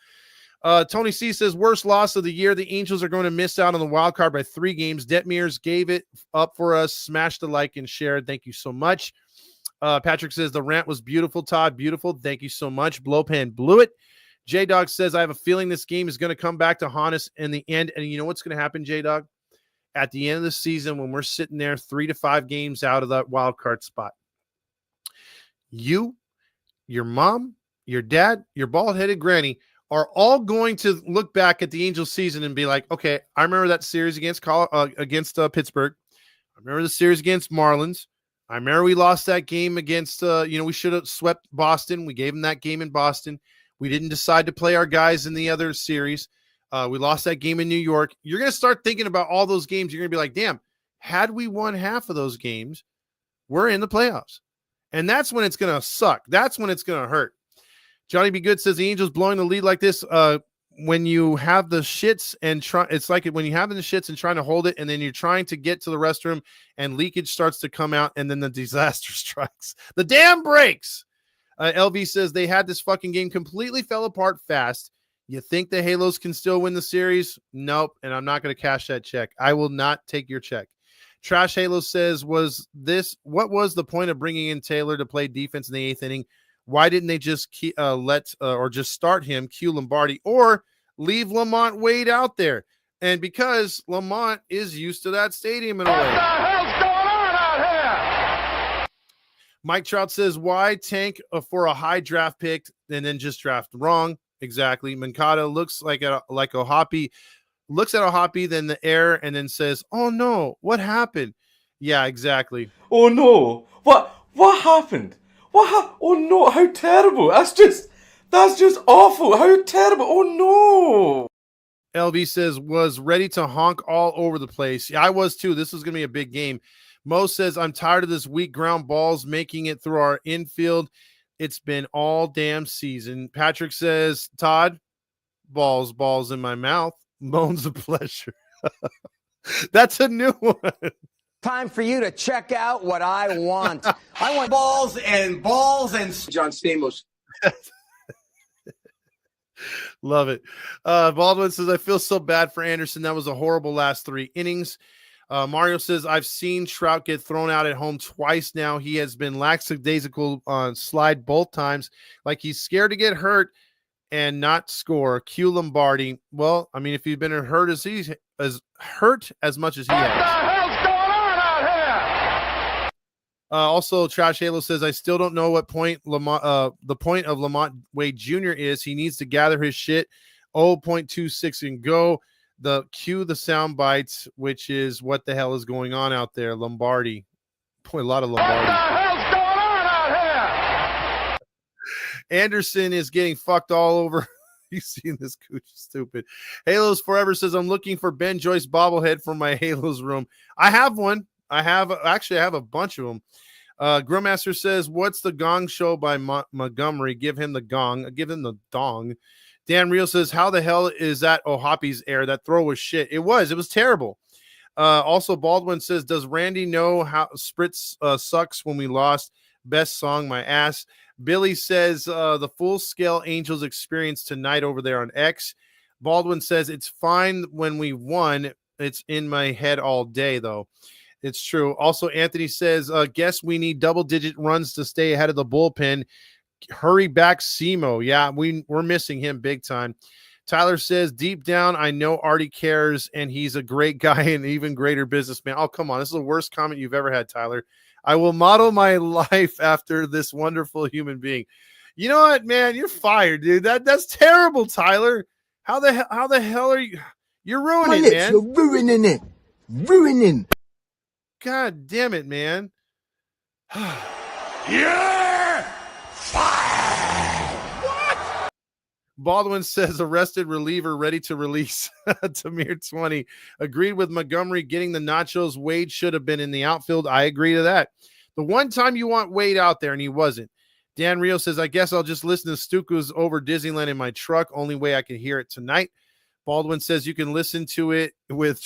Tony C says, worst loss of the year. The Angels are going to miss out on the wild card by 3 games. Detmers gave it up for us. Smash the like and share. Thank you so much. Patrick says, the rant was beautiful, Todd. Beautiful. Thank you so much. Blowpan blew it. J-Dog says, I have a feeling this game is going to come back to haunt us in the end. And you know what's going to happen, J-Dog? At the end of the season, when we're sitting there 3 to 5 games out of that wild card spot, you, your mom, your dad, your bald-headed granny are all going to look back at the Angels season and be like, okay, I remember that series against Pittsburgh. I remember the series against Marlins. I remember we lost that game against, we should have swept Boston. We gave them that game in Boston. We didn't decide to play our guys in the other series. We lost that game in New York. You're going to start thinking about all those games. You're going to be like, damn, had we won half of those games, we're in the playoffs. And that's when it's going to suck. That's when it's going to hurt. Johnny B. Good says the Angels blowing the lead like this, when you have the shits and it's like when you have the shits and trying to hold it, and then you're trying to get to the restroom and leakage starts to come out, and then the disaster strikes. The dam breaks. LV says they had this fucking game completely fell apart fast. You think the Halos can still win the series? Nope. And I'm not going to cash that check. I will not take your check. Trash Halo says, what was the point of bringing in Taylor to play defense in the 8th inning? Why didn't they just just start him, Q Lombardi, or leave Lamont Wade out there? And because Lamont is used to that stadium in a way. What the hell's going on out here? Mike Trout says, why tank for a high draft pick and then just draft wrong? Exactly. Mancada looks like a hoppy, looks at a hoppy, then the air, and then says, oh no, what happened? Yeah, exactly. Oh no, what happened? Oh no, how terrible. That's just awful. How terrible. Oh no. LB says, was ready to honk all over the place. Yeah, I was too. This was going to be a big game. Mo says, I'm tired of this weak ground balls making it through our infield. It's been all damn season. Patrick says, Todd, balls in my mouth. Moans of pleasure. That's a new one. Time for you to check out what I want. I want balls and John Stamos. Love it. Baldwin says, I feel so bad for Anderson. That was a horrible last 3 innings. Mario says, I've seen Trout get thrown out at home twice now. He has been lackadaisical on slide both times, like he's scared to get hurt and not score. Q Lombardi. Well, I mean, if you've been hurt as much as he has. Also, Trash Halo says, I still don't know what point the point of Lamont Wade Jr. is. He needs to gather his shit. 0.26 and go. The cue the sound bites, which is what the hell is going on out there. Lombardi. Boy, a lot of Lombardi. What the hell's going on out here? Anderson is getting fucked all over. You seen this cooch? Stupid. Halos Forever says, I'm looking for Ben Joyce bobblehead for my Halos room. I have one. I have a bunch of them. Grillmaster says, what's the gong show by Montgomery? Give him the gong. Give him the dong. Dan Real says, how the hell is that O'Hoppy's air? That throw was shit. It was terrible. Also, Baldwin says, does Randy know how Spritz sucks when we lost? Best song, my ass. Billy says, the full-scale Angels experience tonight over there on X. Baldwin says, it's fine when we won. It's in my head all day, though. It's true. Also, Anthony says, guess we need double-digit runs to stay ahead of the bullpen. Hurry back, Simo. Yeah, we're missing him big time. Tyler says, deep down, I know Artie cares, and he's a great guy and even greater businessman. Oh, come on. This is the worst comment you've ever had, Tyler. I will model my life after this wonderful human being. You know what, man? You're fired, dude. That's terrible, Tyler. How the hell are you? You're ruining it, man. You're ruining it. Ruining. God damn it, man. You're fired. What? Baldwin says arrested reliever ready to release. Tamir 20 agreed with Montgomery getting the nachos. Wade should have been in the outfield. I agree to that. The one time you want Wade out there and he wasn't. Dan Rio says, I guess I'll just listen to Stuka's Over Disneyland in my truck. Only way I can hear it tonight. Baldwin says you can listen to it with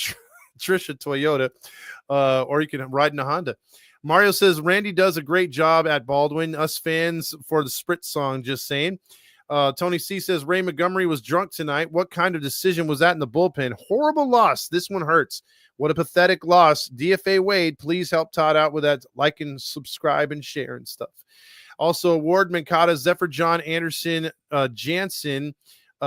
Trisha Toyota, or you can ride in a Honda. Mario says, Randy does a great job at Baldwin. Us fans for the Sprit song, just saying. Tony C says, Ray Montgomery was drunk tonight. What kind of decision was that in the bullpen? Horrible loss. This one hurts. What a pathetic loss. DFA Wade, please help Todd out with that. Like and subscribe and share and stuff. Also, Ward, Mankata, Zephyr John, Anderson, Jansen,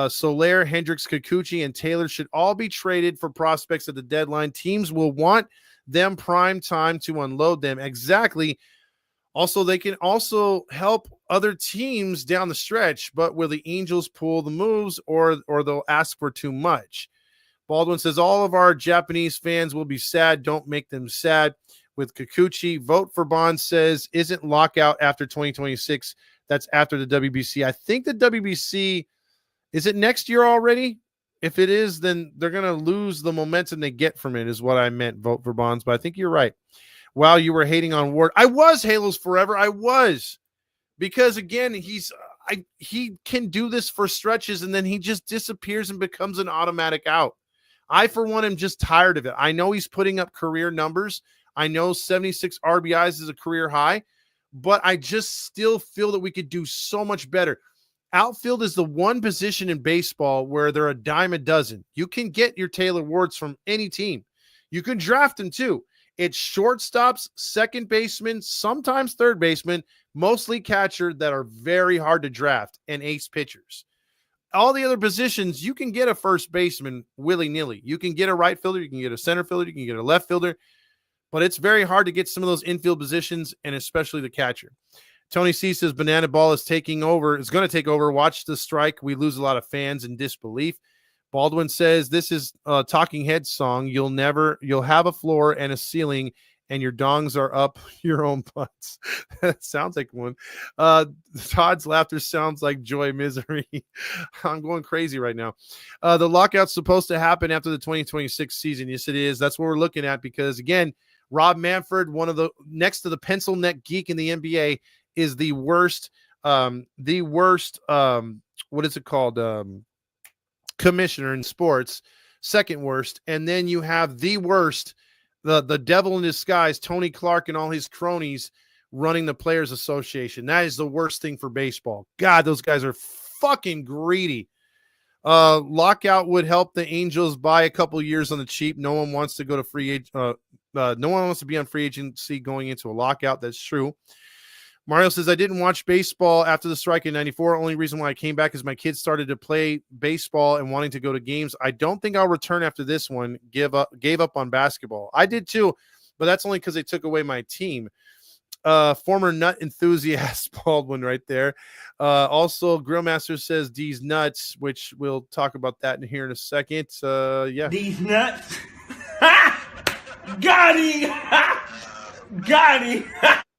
Soler, Hendricks, Kikuchi, and Taylor should all be traded for prospects at the deadline. Teams will want them prime time to unload them. Exactly. Also, they can also help other teams down the stretch, but will the Angels pull the moves or they'll ask for too much? Baldwin says all of our Japanese fans will be sad. Don't make them sad. With Kikuchi, Vote for Bond says, isn't lockout after 2026? That's after the WBC. I think the WBC, is it next year already? If it is, then they're going to lose the momentum they get from it, is what I meant, Vote for Bonds. But I think you're right. Wow, you were hating on Ward. I was Halos Forever. I was. Because, again, he can do this for stretches, and then he just disappears and becomes an automatic out. I, for one, am just tired of it. I know he's putting up career numbers. I know 76 RBIs is a career high, but I just still feel that we could do so much better. Outfield is the one position in baseball where they're a dime a dozen. You can get your Taylor Wards from any team. You can draft them too. It's shortstops, second baseman, sometimes third baseman, mostly catcher that are very hard to draft, and ace pitchers. All the other positions, you can get a first baseman willy-nilly. You can get a right fielder, you can get a center fielder, you can get a left fielder. But it's very hard to get some of those infield positions, and especially the catcher. Tony C says Banana Ball is taking over. It's going to take over. Watch the strike. We lose a lot of fans in disbelief. Baldwin says this is a Talking Heads song. You'll have a floor and a ceiling, and your dongs are up your own butts. That sounds like one. Todd's laughter sounds like joy misery. I'm going crazy right now. The lockout's supposed to happen after the 2026 season. Yes, it is. That's what we're looking at because, again, Rob Manfred, one of the next to the pencil neck geek in the NBA, is the worst, what is it called? Commissioner in sports, second worst. And then you have the worst, the devil in disguise, Tony Clark and all his cronies running the Players Association. That is the worst thing for baseball. God, those guys are fucking greedy. Lockout would help the Angels buy a couple years on the cheap. No one wants to go to free agent. No one wants to be on free agency going into a lockout. That's true. Mario says, I didn't watch baseball after the strike in 94. Only reason why I came back is my kids started to play baseball and wanting to go to games. I don't think I'll return after this one. Gave up on basketball. I did too, but that's only because they took away my team. Former nut enthusiast Baldwin right there. Also, Grillmaster says D's nuts, which we'll talk about that in here in a second. Yeah. These nuts. Got him. Got him.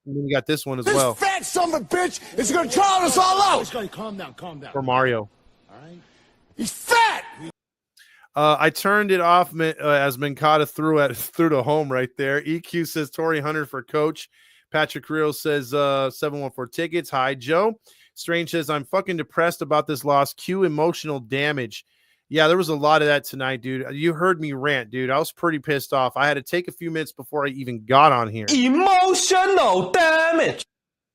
And then we got this one as well. This fat son of a bitch is going to drown us all out. Calm down. For Mario. All right. He's fat. I turned it off as Mankata threw to home right there. EQ says Torrey Hunter for coach. Patrick Carrillo says 714 tickets. Hi, Joe. Strange says, I'm fucking depressed about this loss. Cue emotional damage. Yeah, there was a lot of that tonight, dude. You heard me rant, dude. I was pretty pissed off. I had to take a few minutes before I even got on here. Emotional damage.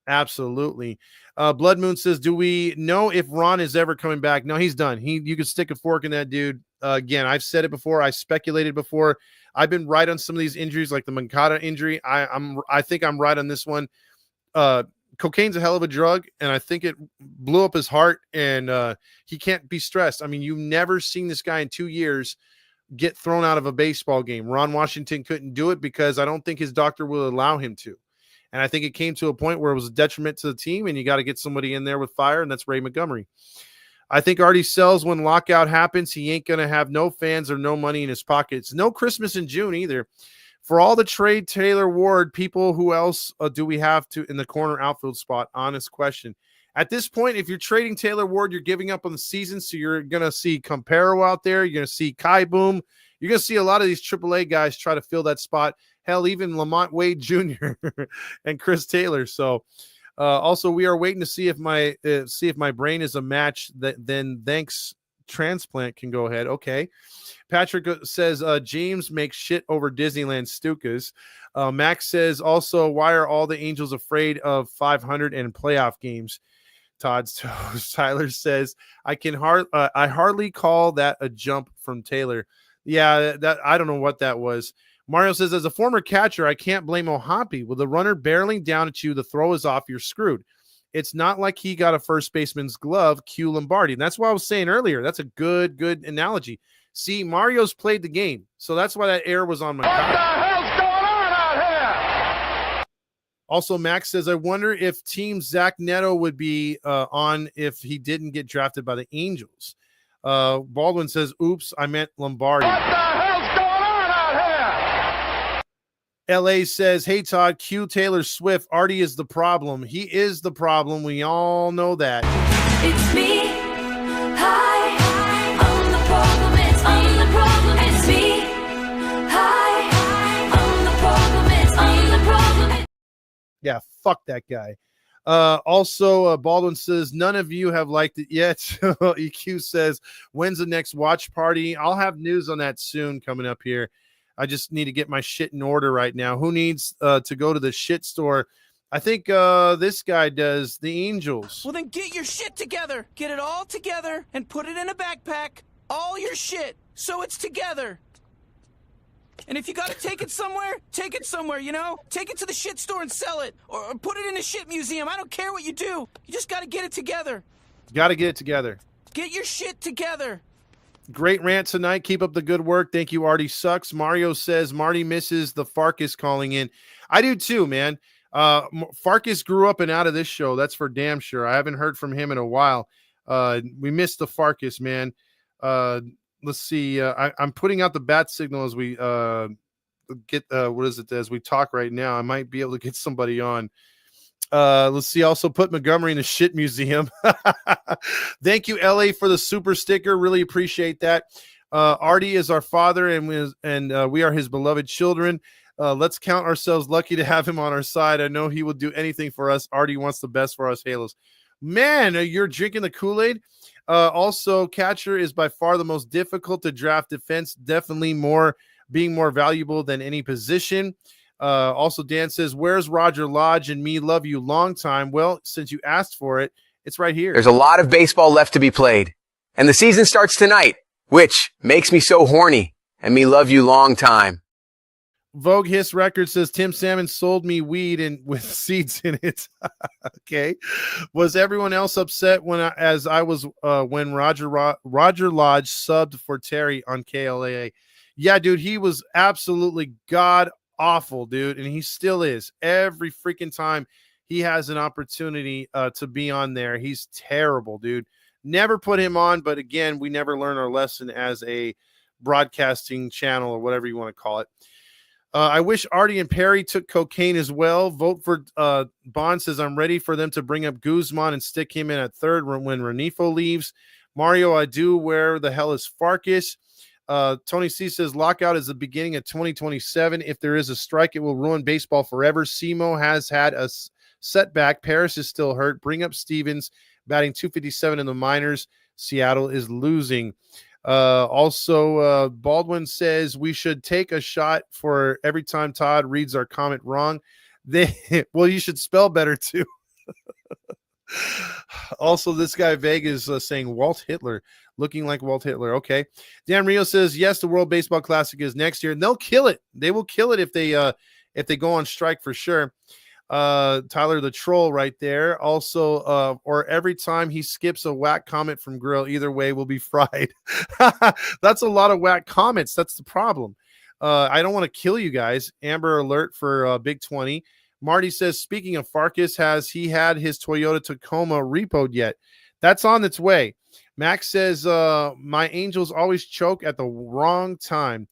Absolutely. Blood Moon says, do we know if Ron is ever coming back? No, he's done. You could stick a fork in that dude. Again, I've said it before. I speculated before. I've been right on some of these injuries, like the Mankata injury. I think I'm right on this one. Cocaine's a hell of a drug, and I think it blew up his heart, and he can't be stressed. I mean, you've never seen this guy in 2 years get thrown out of a baseball game. Ron Washington couldn't do it because I don't think his doctor will allow him to. And I think it came to a point where it was a detriment to the team, and you got to get somebody in there with fire, and that's Ray Montgomery. I think Artie sells when lockout happens. He ain't going to have no fans or no money in his pockets. No Christmas in June either. For all the trade Taylor Ward, people, who else do we have to in the corner outfield spot? Honest question. At this point, if you're trading Taylor Ward, you're giving up on the season. So you're going to see Campero out there. You're going to see Kai Boom. You're going to see a lot of these AAA guys try to fill that spot. Hell, even Lamont Wade Jr. and Chris Taylor. So Also, we are waiting to see if my brain is a match. Then thanks transplant can go ahead. Okay. Patrick says James makes shit over Disneyland Stukas. Max says also, why are all the Angels afraid of 500 and playoff games? Todd's toes. Tyler says I hardly call that a jump from Taylor. Yeah, that I don't know what that was. Mario says, as a former catcher, I can't blame Ohapi. With a runner barreling down at you, the throw is off, you're screwed. It's not like he got a first baseman's glove, cue Lombardi. And that's what I was saying earlier. That's a good analogy. See, Mario's played the game, so that's why that error was on my card. What the hell's going on out here? Also, Max says, I wonder if Team Zach Neto would be on if he didn't get drafted by the Angels. Baldwin says, oops, I meant Lombardi. What the hell's going on out here? LA says, hey, Todd, cue Taylor Swift. Artie is the problem. He is the problem. We all know that. It's me. Hi. I'm the problem. I'm the problem. It's me. Hi. I'm the problem. I'm the problem. Yeah, fuck that guy. Also, Baldwin says, none of you have liked it yet. EQ says, when's the next watch party? I'll have news on that soon coming up here. I just need to get my shit in order right now. Who needs to go to the shit store? I think this guy does, the Angels. Well, then get your shit together. Get it all together and put it in a backpack. All your shit, so it's together. And if you got to take it somewhere, you know? Take it to the shit store and sell it. Or put it in a shit museum. I don't care what you do. You just got to get it together. Got to get it together. Get your shit together. Great rant tonight. Keep up the good work. Thank you, Artie Sucks. Mario says Marty misses the Farkas calling in. I do too, man. Farkas grew up and out of this show. That's for damn sure. I haven't heard from him in a while. We missed the Farkas, man. Let's see. I'm putting out the bat signal as we get as we talk right now. I might be able to get somebody on. Let's see. Also put Montgomery in the shit museum. Thank you, LA, for the super sticker. Really appreciate that. Artie is our father, and we are his beloved children. Let's count ourselves lucky to have him on our side. I know he will do anything for us. Artie wants the best for us Halos. Man, you're drinking the Kool-Aid. Also, catcher is by far the most difficult to draft. Defense definitely being more valuable than any position. Also, Dan says, where's Roger Lodge and me love you long time? Well, since you asked for it, it's right here. There's a lot of baseball left to be played, and the season starts tonight, which makes me so horny, and me love you long time. Vogue Hiss Records says Tim Salmon sold me weed and with seeds in it. Okay. Was everyone else upset when Roger Lodge subbed for Terry on KLAA? Yeah, dude, he was absolutely god awful, dude, and he still is. Every freaking time he has an opportunity to be on there, he's terrible, dude. Never put him on, but again, we never learn our lesson as a broadcasting channel or whatever you want to call it. I wish Artie and Perry took cocaine as well. Vote for Bond says, I'm ready for them to bring up Guzman and stick him in at third when Renifo leaves. Mario, I do. Where the hell is Farkas? Tony C says, lockout is the beginning of 2027. If there is a strike, it will ruin baseball forever. Simo has had a setback. Paris is still hurt. Bring up Stevens, batting 257 in the minors. Seattle is losing. Also, Baldwin says we should take a shot for every time Todd reads our comment wrong. Well, you should spell better too. Also, this guy Vegas saying Walt Hitler, looking like Walt Hitler. Okay. Dan Rio says, yes, the World Baseball Classic is next year, and they'll kill it. They will kill it if they go on strike for sure. Tyler the Troll right there. Also, or every time he skips a whack comment from Grill, either way will be fried. That's a lot of whack comments. That's the problem. I don't want to kill you guys. Amber alert for Big 20. Marty says, speaking of Farkas, has he had his Toyota Tacoma repoed yet? That's on its way. Max says, my Angels always choke at the wrong time.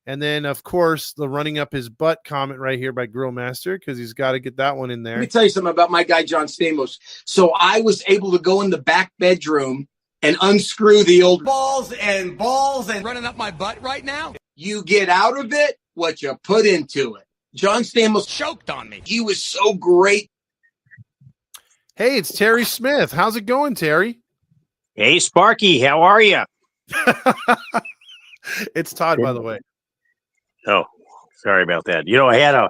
And then, of course, the running up his butt comment right here by Grill Master, because he's got to get that one in there. Let me tell you something about my guy, John Stamos. So I was able to go in the back bedroom and unscrew the old balls and running up my butt right now. You get out of it what you put into it. John Stamos choked on me. He was so great. Hey, it's Terry Smith. How's it going, Terry? Hey, Sparky, how are you? It's Todd, by the way. Oh, sorry about that. I had a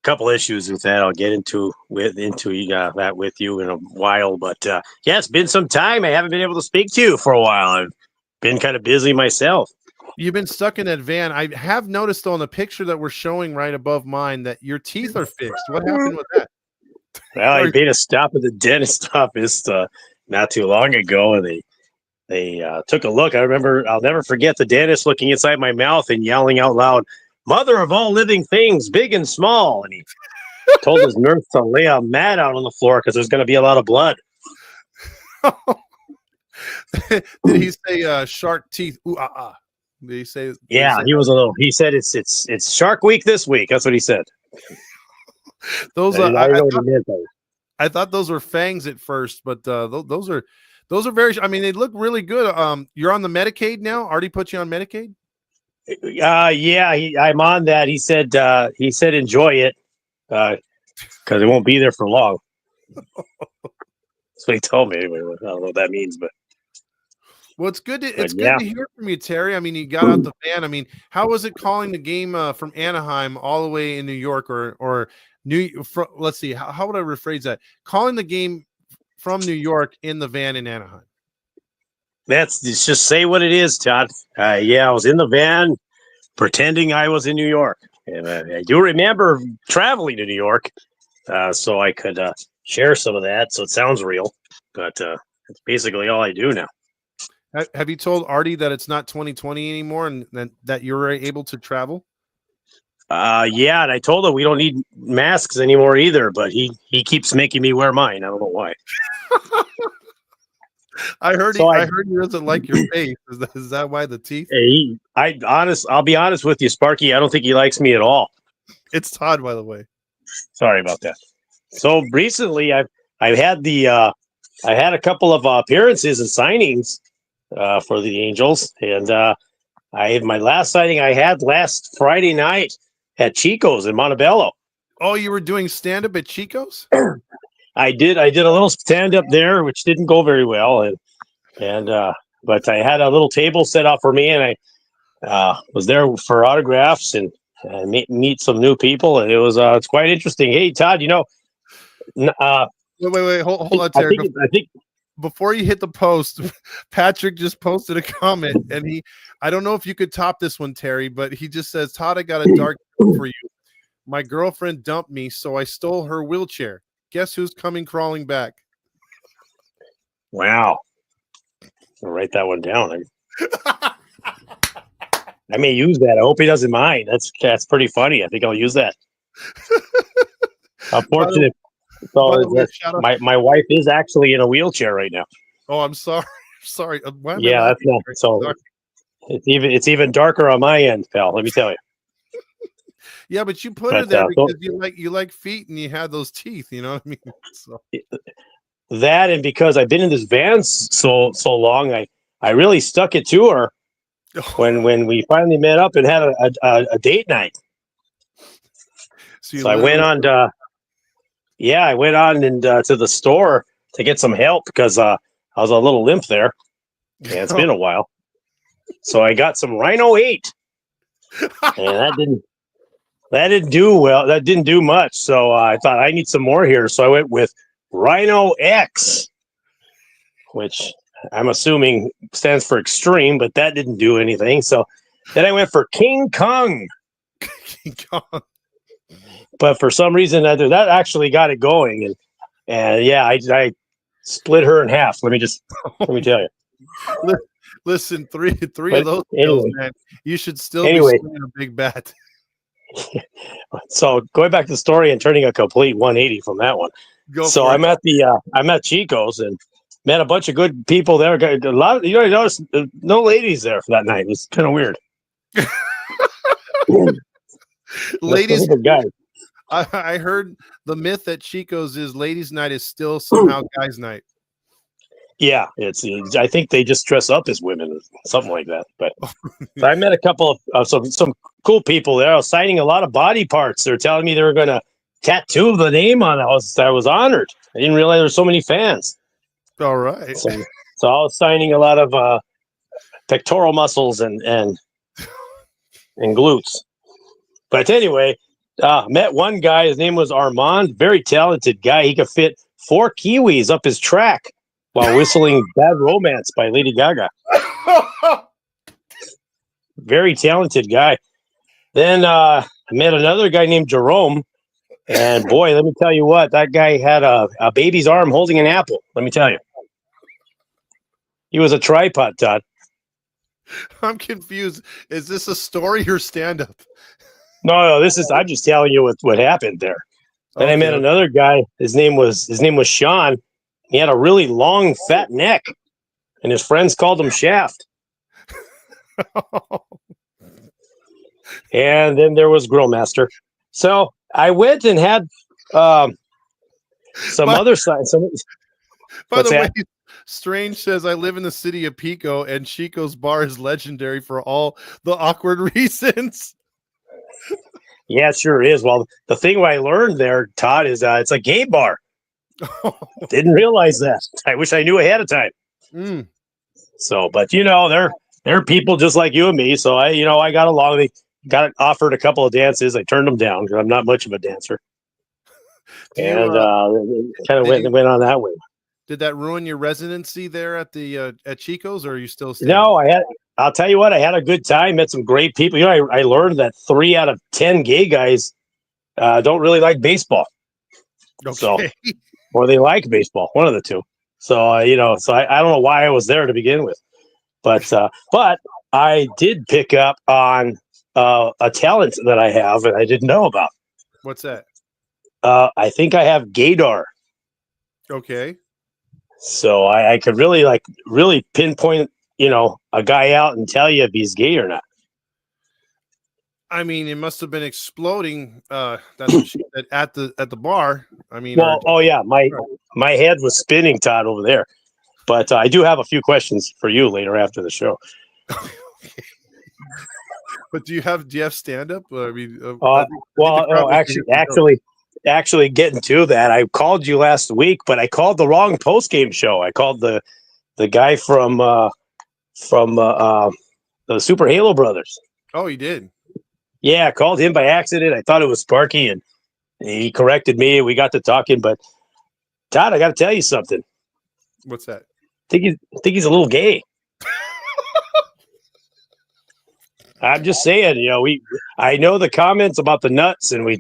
couple issues with that. I'll get into that with you in a while. But yeah, it's been some time. I haven't been able to speak to you for a while. I've been kind of busy myself. You've been stuck in that van. I have noticed on the picture that we're showing right above mine that your teeth are fixed. What happened with that? Well, I made a stop at the dentist office not too long ago, and they took a look. I'll never forget the dentist looking inside my mouth and yelling out loud, "Mother of all living things, big and small." And he told his nurse to lay a mat out on the floor because there's going to be a lot of blood. Did he say shark teeth? Ooh, Did he say? Yeah, he was a little. He said it's Shark Week this week. That's what he said. Those I thought those were fangs at first, but those are very. I mean, they look really good. You're on the Medicaid now. Already put you on Medicaid. Yeah, I'm on that. He said enjoy it because it won't be there for long. That's what he told me. Anyway, I don't know what that means, but. Well, it's good. It's good to hear from you, Terry. I mean, you got out the van. I mean, how was it calling the game from Anaheim all the way in New York or let's see, how would I rephrase that? Calling the game from New York in the van in Anaheim. Just say what it is, Todd. Yeah, I was in the van pretending I was in New York, and I do remember traveling to New York, so I could share some of that. So it sounds real, but it's basically all I do now. Have you told Artie that it's not 2020 anymore and that you're able to travel? Yeah, and I told him we don't need masks anymore either, but he keeps making me wear mine. I don't know why. I heard he doesn't like your face. Is that why the teeth? Hey, I'll be honest with you, Sparky. I don't think he likes me at all. It's Todd, by the way. Sorry about that. So recently, I've had I had a couple of appearances and signings for the Angels, and my last sighting I had last Friday night at Chico's in Montebello. Oh, you were doing stand up at Chico's? I did a little stand up there, which didn't go very well, but I had a little table set up for me, and I was there for autographs and meet some new people, and it's quite interesting. Hey, Todd, wait, hold on, Terry. I think. Before you hit the post, Patrick just posted a comment, and I don't know if you could top this one, Terry, but he just says, Todd, I got a dark joke for you. My girlfriend dumped me, so I stole her wheelchair. Guess who's coming crawling back? Wow. I'll write that one down. I may use that. I hope he doesn't mind. That's pretty funny. I think I'll use that. Unfortunate. So my wife is actually in a wheelchair right now. Oh, I'm sorry. Sorry. Yeah, that's not so. It's even darker on my end, pal. Let me tell you. Yeah, but you put it there because you like feet and you had those teeth. You know what I mean? So. That and because I've been in this van so long, I really stuck it to her when we finally met up and had a date night. So I went on to. Yeah, I went on to the store to get some help because I was a little limp there. Yeah, it's been a while. So I got some Rhino 8. And that didn't do well. That didn't do much. So I thought I need some more here. So I went with Rhino X, which I'm assuming stands for extreme, but that didn't do anything. So then I went for King Kong. King Kong. But for some reason, that actually got it going, and yeah, I split her in half. Let me tell you. Listen, three of those pills, man. You should still be swinging a big bat. So going back to the story and turning a complete 180 from that one. I'm at Chico's and met a bunch of good people there. A lot. Notice no ladies there for that night. It was kind of weird. Ladies, guys. I heard the myth that Chico's is ladies' night is still somehow guys' night. Yeah, I think they just dress up as women or something like that. But so I met a couple of some cool people there. I was signing a lot of body parts. They're telling me they were going to tattoo the name on it. I was honored. I didn't realize there were so many fans. All right. So I was signing a lot of pectoral muscles and glutes. But anyway, met one guy. His name was Armand. Very talented guy. He could fit 4 kiwis up his track while whistling "Bad Romance" by Lady Gaga. Very talented guy. Then I met another guy named Jerome. And boy, let me tell you what, that guy had a baby's arm holding an apple. Let me tell you. He was a tripod, Todd. I'm confused. Is this a story or stand-up? No, I'm just telling you what happened there. Then I met another guy. His name was Sean. He had a really long, fat neck, and his friends called him Shaft. And then there was Grill Master. So I went and had some other signs. By the way, Strange says, I live in the city of Pico, and Chico's bar is legendary for all the awkward reasons. Yeah, it sure is. Well, the thing I learned there, Todd, is it's a gay bar. Didn't realize that. I wish I knew ahead of time. Mm. So, but they're people just like you and me. So I got along. They got offered a couple of dances. I turned them down because I'm not much of a dancer. And kind of went on that way. Did that ruin your residency there at the at Chico's, or are you still staying? No, I'll tell you what, I had a good time. Met some great people. I learned that 3 out of 10 gay guys don't really like baseball. Okay. So, or they like baseball, one of the two. So I don't know why I was there to begin with, but I did pick up on a talent that I have and I didn't know about. What's that? I think I have gaydar. Okay. So I could really pinpoint, a guy out and tell you if he's gay or not. I mean, it must have been exploding. That's what she said at the bar. I mean, my head was spinning, Todd, over there. But I do have a few questions for you later after the show. But do you have stand up? I mean, actually, getting to that, I called you last week, but I called the wrong post-game show. I called the guy from the Super Halo Brothers. Oh, you did? Yeah, I called him by accident. I thought it was Sparky, and he corrected me. We got to talking, but Todd, I got to tell you something. What's that? I think he's a little gay. I'm just saying, I know the comments about the nuts, and we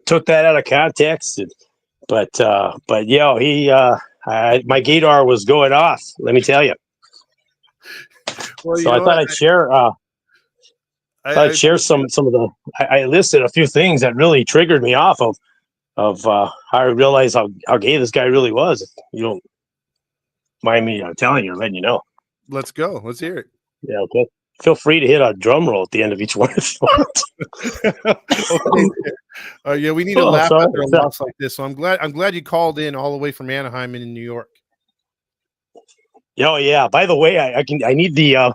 took that out of context. But my gaydar was going off. Let me tell you. Well, so I thought I'd share. I'd share some of the. I listed a few things that really triggered me off of how I realized how gay this guy really was. If you don't mind me telling you or letting you know. Let's go. Let's hear it. Yeah. Okay. Feel free to hit a drum roll at the end of each one if you want. Okay. Yeah, we need to laugh after a loss like this. So I'm glad you called in all the way from Anaheim and in New York. Oh yeah. By the way, I need the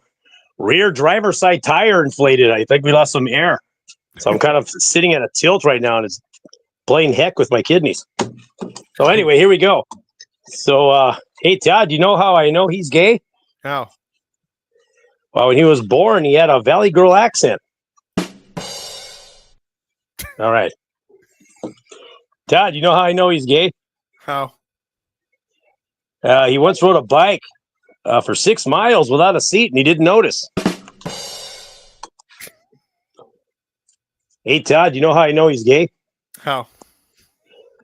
rear driver's side tire inflated. I think we lost some air, so I'm kind of sitting at a tilt right now, and it's playing heck with my kidneys. So anyway, here we go. So hey Todd, you know how I know he's gay? How? Well, when he was born, he had a Valley Girl accent. All right. Todd, you know how I know he's gay? How? He once rode a bike for 6 miles without a seat, and he didn't notice. Hey, Todd, you know how I know he's gay? How?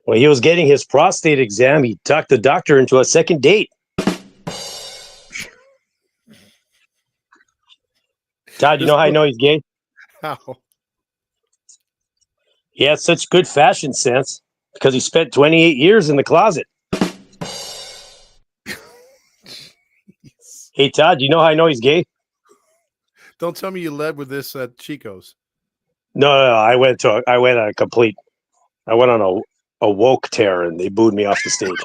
When he was getting his prostate exam, he talked the doctor into a second date. Todd, you know how I know he's gay? How? He has such good fashion sense because he spent 28 years in the closet. Hey, Todd, you know how I know he's gay? Don't tell me you led with this at Chico's. No, I went on a woke tear, and they booed me off the stage.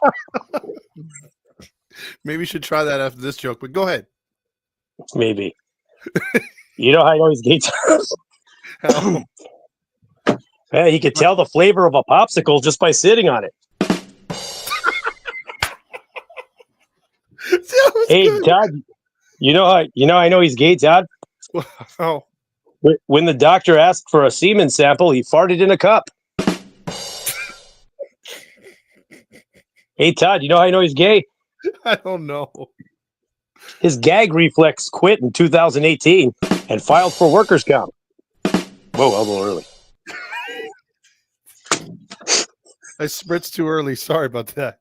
Maybe you should try that after this joke, but go ahead. Maybe. You know how I know he's gay? Hey, he could tell the flavor of a popsicle just by sitting on it. Hey, Todd, you know I know he's gay, Todd. Oh. When the doctor asked for a semen sample, he farted in a cup. Hey, Todd, you know how I know he's gay? I don't know. His gag reflex quit in 2018 and filed for workers' comp. Whoa, a little early. I spritzed too early. Sorry about that.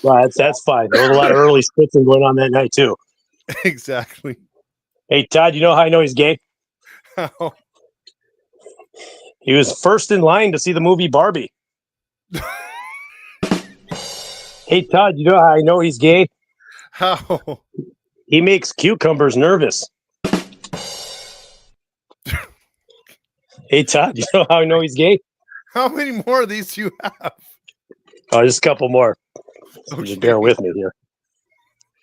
Well, that's fine. There was a lot of early spritzing going on that night, too. Exactly. Hey, Todd, you know how I know he's gay? How? He was first in line to see the movie Barbie. Hey, Todd, you know how I know he's gay? How? He makes cucumbers nervous. Hey, Todd, you know how I know he's gay? How many more of these do you have? Oh, just a couple more. Okay. Just bear with me here.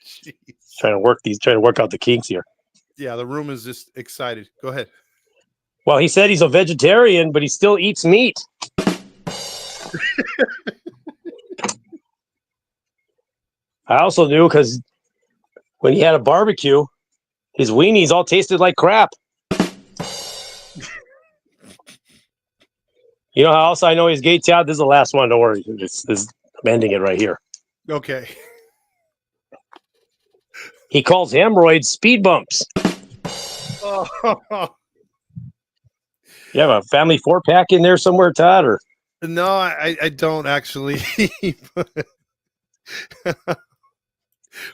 Jeez. Trying to work out the kinks here. Yeah, the room is just excited. Go ahead. Well, he said he's a vegetarian, but he still eats meat. I also knew because when he had a barbecue, his weenies all tasted like crap. You know how else I know he's gay, Todd? This is the last one. Don't worry. I'm ending it right here. Okay. He calls hemorrhoids speed bumps. Oh. You have a family 4-pack in there somewhere, Todd? Or No, I don't actually.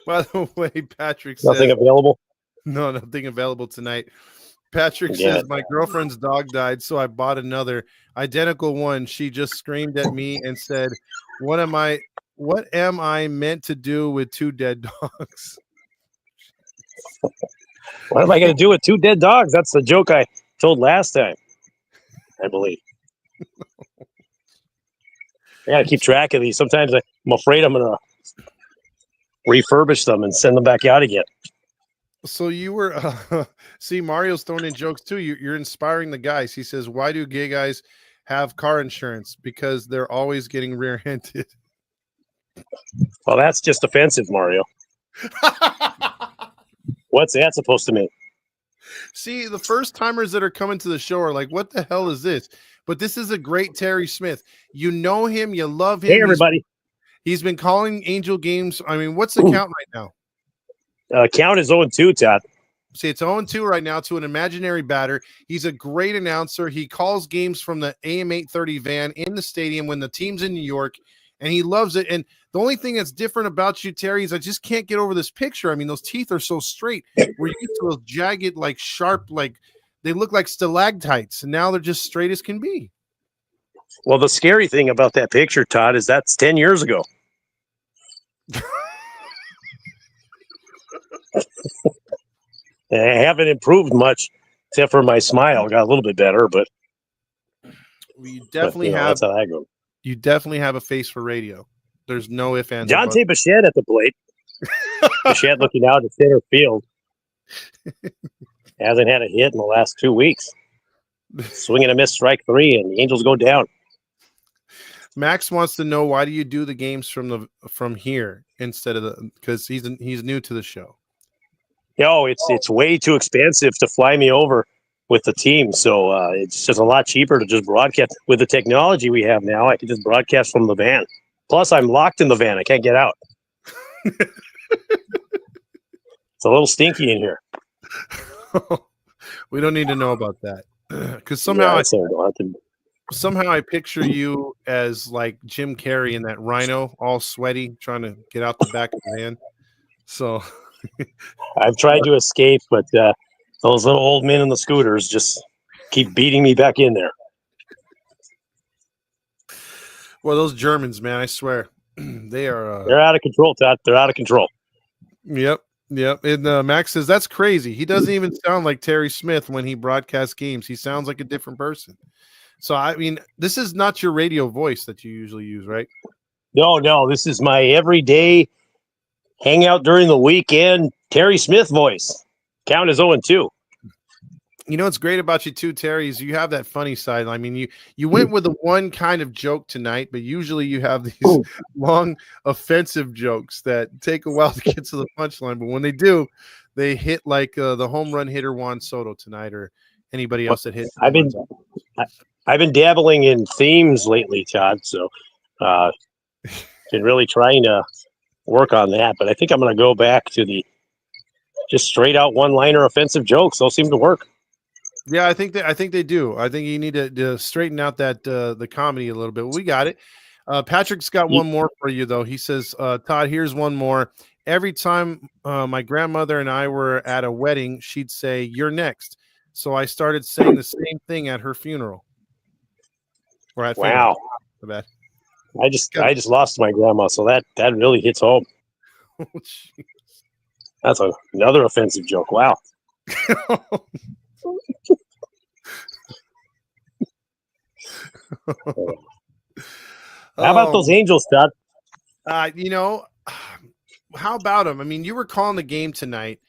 By the way, Patrick says nothing available? No, nothing available tonight. Patrick Yeah. says my girlfriend's dog died, so I bought another identical one. She just screamed at me and said, What am I meant to do with 2 dead dogs?" What am I going to do with 2 dead dogs? That's the joke I told last time, I believe. I got to keep track of these. Sometimes I'm afraid I'm going to refurbish them and send them back out again. So you were see, Mario's throwing in jokes too. You're inspiring the guys. He says, "Why do gay guys have car insurance? Because they're always getting rear-ended." Well, that's just offensive, Mario. What's that supposed to mean? See, the first timers that are coming to the show are like, "What the hell is this?" But this is a great Terry Smith. You know him, you love him. Hey, everybody. He's been calling Angel games. I mean, what's the count right now? Count is 0-2, Todd. See, it's 0-2 right now to an imaginary batter. He's a great announcer. He calls games from the AM 830 van in the stadium when the team's in New York, and he loves it. And the only thing that's different about you, Terry, is I just can't get over this picture. I mean, those teeth are so straight. We're used to those jagged, like sharp, like they look like stalactites, and now they're just straight as can be. Well, the scary thing about that picture, Todd, is that's 10 years ago. I haven't improved much, except for my smile got a little bit better. But you definitely that's how I go. You definitely have a face for radio. There's no ifs, ands, John Bichette at the plate. Bichette looking out at center field. Hasn't had a hit in the last 2 weeks. Swing and a miss, strike 3, and the Angels go down. Max wants to know, why do you do the games from here instead of because he's new to the show. No, it's way too expensive to fly me over with the team, so it's just a lot cheaper to just broadcast. With the technology we have now, I can just broadcast from the van. Plus, I'm locked in the van; I can't get out. It's a little stinky in here. We don't need to know about that because somehow somehow I picture you as like Jim Carrey in that Rhino, all sweaty, trying to get out the back of the van. So I've tried to escape, but those little old men in the scooters just keep beating me back in there. Well, those Germans, man, I swear, they are. They're out of control, Todd. They're out of control. Yep. And Max says that's crazy. He doesn't even sound like Terry Smith when he broadcasts games. He sounds like a different person. So, I mean, this is not your radio voice that you usually use, right? No. This is my everyday hangout during the weekend Terry Smith voice. Count is 0-2. You know what's great about you too, Terry, is you have that funny side. I mean, you went with the one kind of joke tonight, but usually you have these long offensive jokes that take a while to get to the punchline. But when they do, they hit like the home run hitter Juan Soto tonight, or anybody else that hits. I've been dabbling in themes lately, Todd. So, been really trying to work on that. But I think I'm going to go back to the just straight out one-liner offensive jokes. Those seem to work. Yeah, I think they do. I think you need to straighten out that the comedy a little bit. We got it. Patrick's got one more for you though. He says, Todd, here's one more. Every time my grandmother and I were at a wedding, she'd say, "You're next." So I started saying the same thing at her funeral. Or at wow. Bad. I just lost my grandma, so that really hits home. Oh, that's another offensive joke. Wow. How about those Angels, Todd? You know, how about them? I mean, you were calling the game tonight.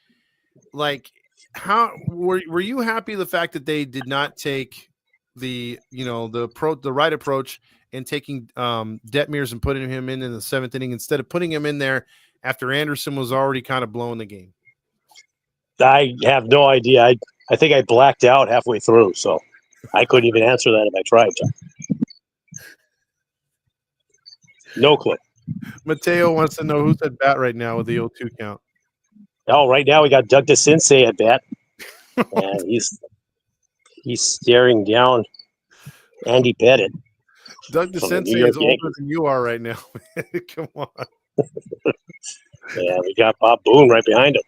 Like, how were you happy the fact that they did not take the right approach and taking Detmers and putting him in the seventh inning instead of putting him in there after Anderson was already kind of blowing the game? I have no idea. I think I blacked out halfway through, so I couldn't even answer that if I tried to. No clue. Mateo wants to know who's at bat right now with the 0-2 count. Oh, right now we got Doug DeCinces at bat, and he's staring down Andy Pettit. Doug DeCinces is older than you are right now. Come on. Yeah, we got Bob Boone right behind him.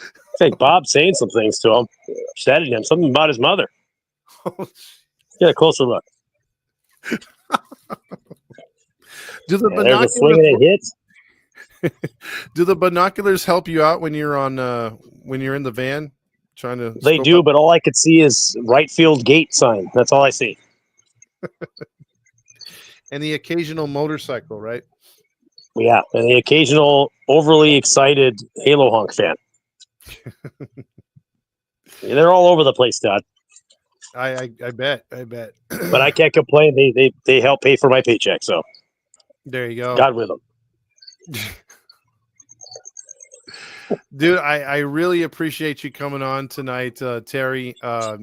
I think Bob's saying some things to him, upsetting him, something about his mother. Get a closer look. Do the Do the binoculars help you out when you're on when you're in the van trying to? They do, but all I could see is right field gate sign. That's all I see. And the occasional motorcycle, right? Yeah, and the occasional overly excited Halo Honk fan. Yeah, they're all over the place, Todd. I bet. But I can't complain. They help pay for my paycheck, so there you go. God with them. Dude, I really appreciate you coming on tonight, Terry. I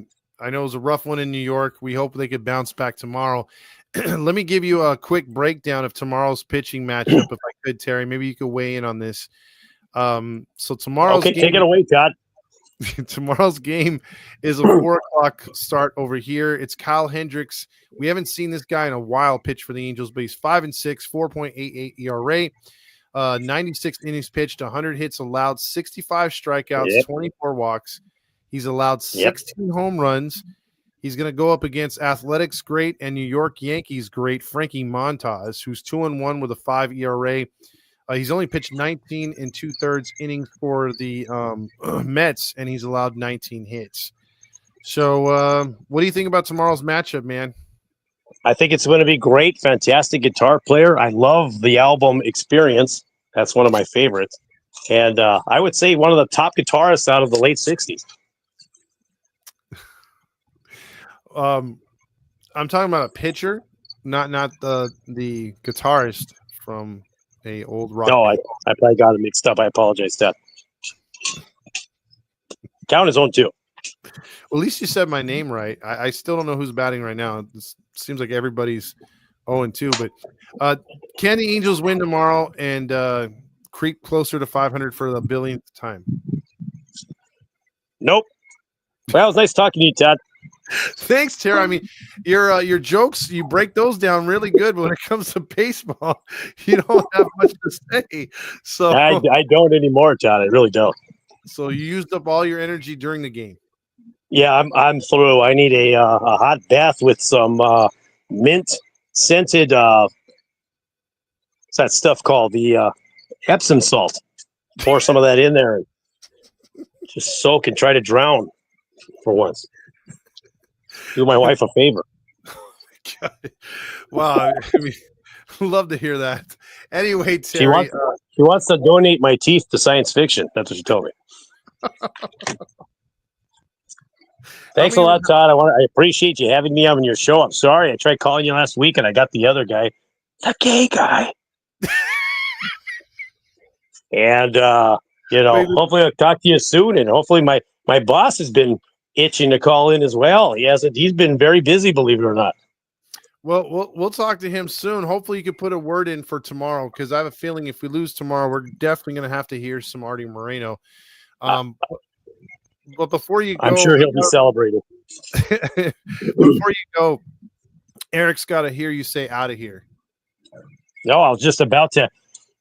know it was a rough one in New York. We hope they could bounce back tomorrow. Let me give you a quick breakdown of tomorrow's pitching matchup, if I could, Terry. Maybe you could weigh in on this. So tomorrow's game, take it away, Todd. Tomorrow's game is a 4:00 start over here. It's Kyle Hendricks. We haven't seen this guy in a while pitch for the Angels, but he's 5-6, 4.88 ERA, 96 innings pitched, 100 hits allowed, 65 strikeouts, 24 walks. He's allowed 16 home runs. He's going to go up against Athletics great and New York Yankees great Frankie Montas, who's 2-1 with a 5 ERA. He's only pitched 19 2/3 innings for the Mets, and he's allowed 19 hits. So what do you think about tomorrow's matchup, man? I think it's going to be great. Fantastic guitar player. I love the album Experience. That's one of my favorites. And I would say one of the top guitarists out of the late 60s. I'm talking about a pitcher, not the guitarist from a old rock. No, I probably got it mixed up. I apologize, Steph. Count his own too. Well, at least you said my name right. I still don't know who's batting right now. It seems like everybody's 0-2. But can the Angels win tomorrow and creep closer to 500 for the billionth time? Nope. Well, it was nice talking to you, Todd. Thanks, Terry. I mean, your jokes, you break those down really good. But when it comes to baseball, you don't have much to say. So I don't anymore, Todd. I really don't. So you used up all your energy during the game. Yeah, I'm through. I need a hot bath with some mint scented. What's that stuff called? The Epsom salt. Pour some of that in there and just soak and try to drown for once. Do my wife a favor. Wow, I mean, love to hear that. Anyway, Terry, she wants to donate my teeth to science fiction. That's what she told me. Thanks a lot, Todd. I appreciate you having me on your show. I'm sorry. I tried calling you last week and I got the other guy, the gay guy. And, hopefully I'll talk to you soon. And hopefully my boss has been itching to call in as well. He's been very busy, believe it or not. Well, we'll talk to him soon. Hopefully you can put a word in for tomorrow, because I have a feeling if we lose tomorrow, we're definitely going to have to hear some Artie Moreno. But before you go, I'm sure he'll be celebrating. Before you go, Eric's got to hear you say out of here. No, I was just about to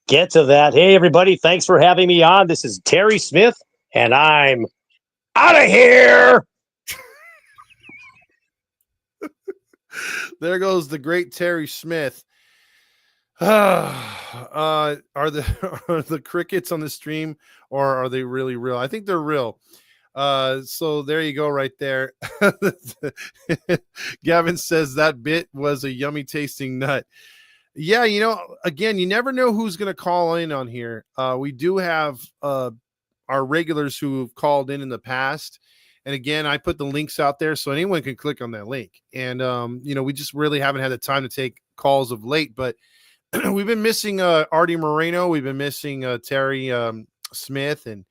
get to that. Hey, everybody. Thanks for having me on. This is Terry Smith, and I'm out of here. There goes the great Terry Smith. Are the crickets on the stream, or are they really real? I think they're real. So there you go right there. Gavin says that bit was a yummy tasting nut. Yeah, again, you never know who's going to call in on here. We do have our regulars who have called in the past. And again, I put the links out there so anyone can click on that link. And, we just really haven't had the time to take calls of late. But we've been missing Artie Moreno. We've been missing Terry Smith and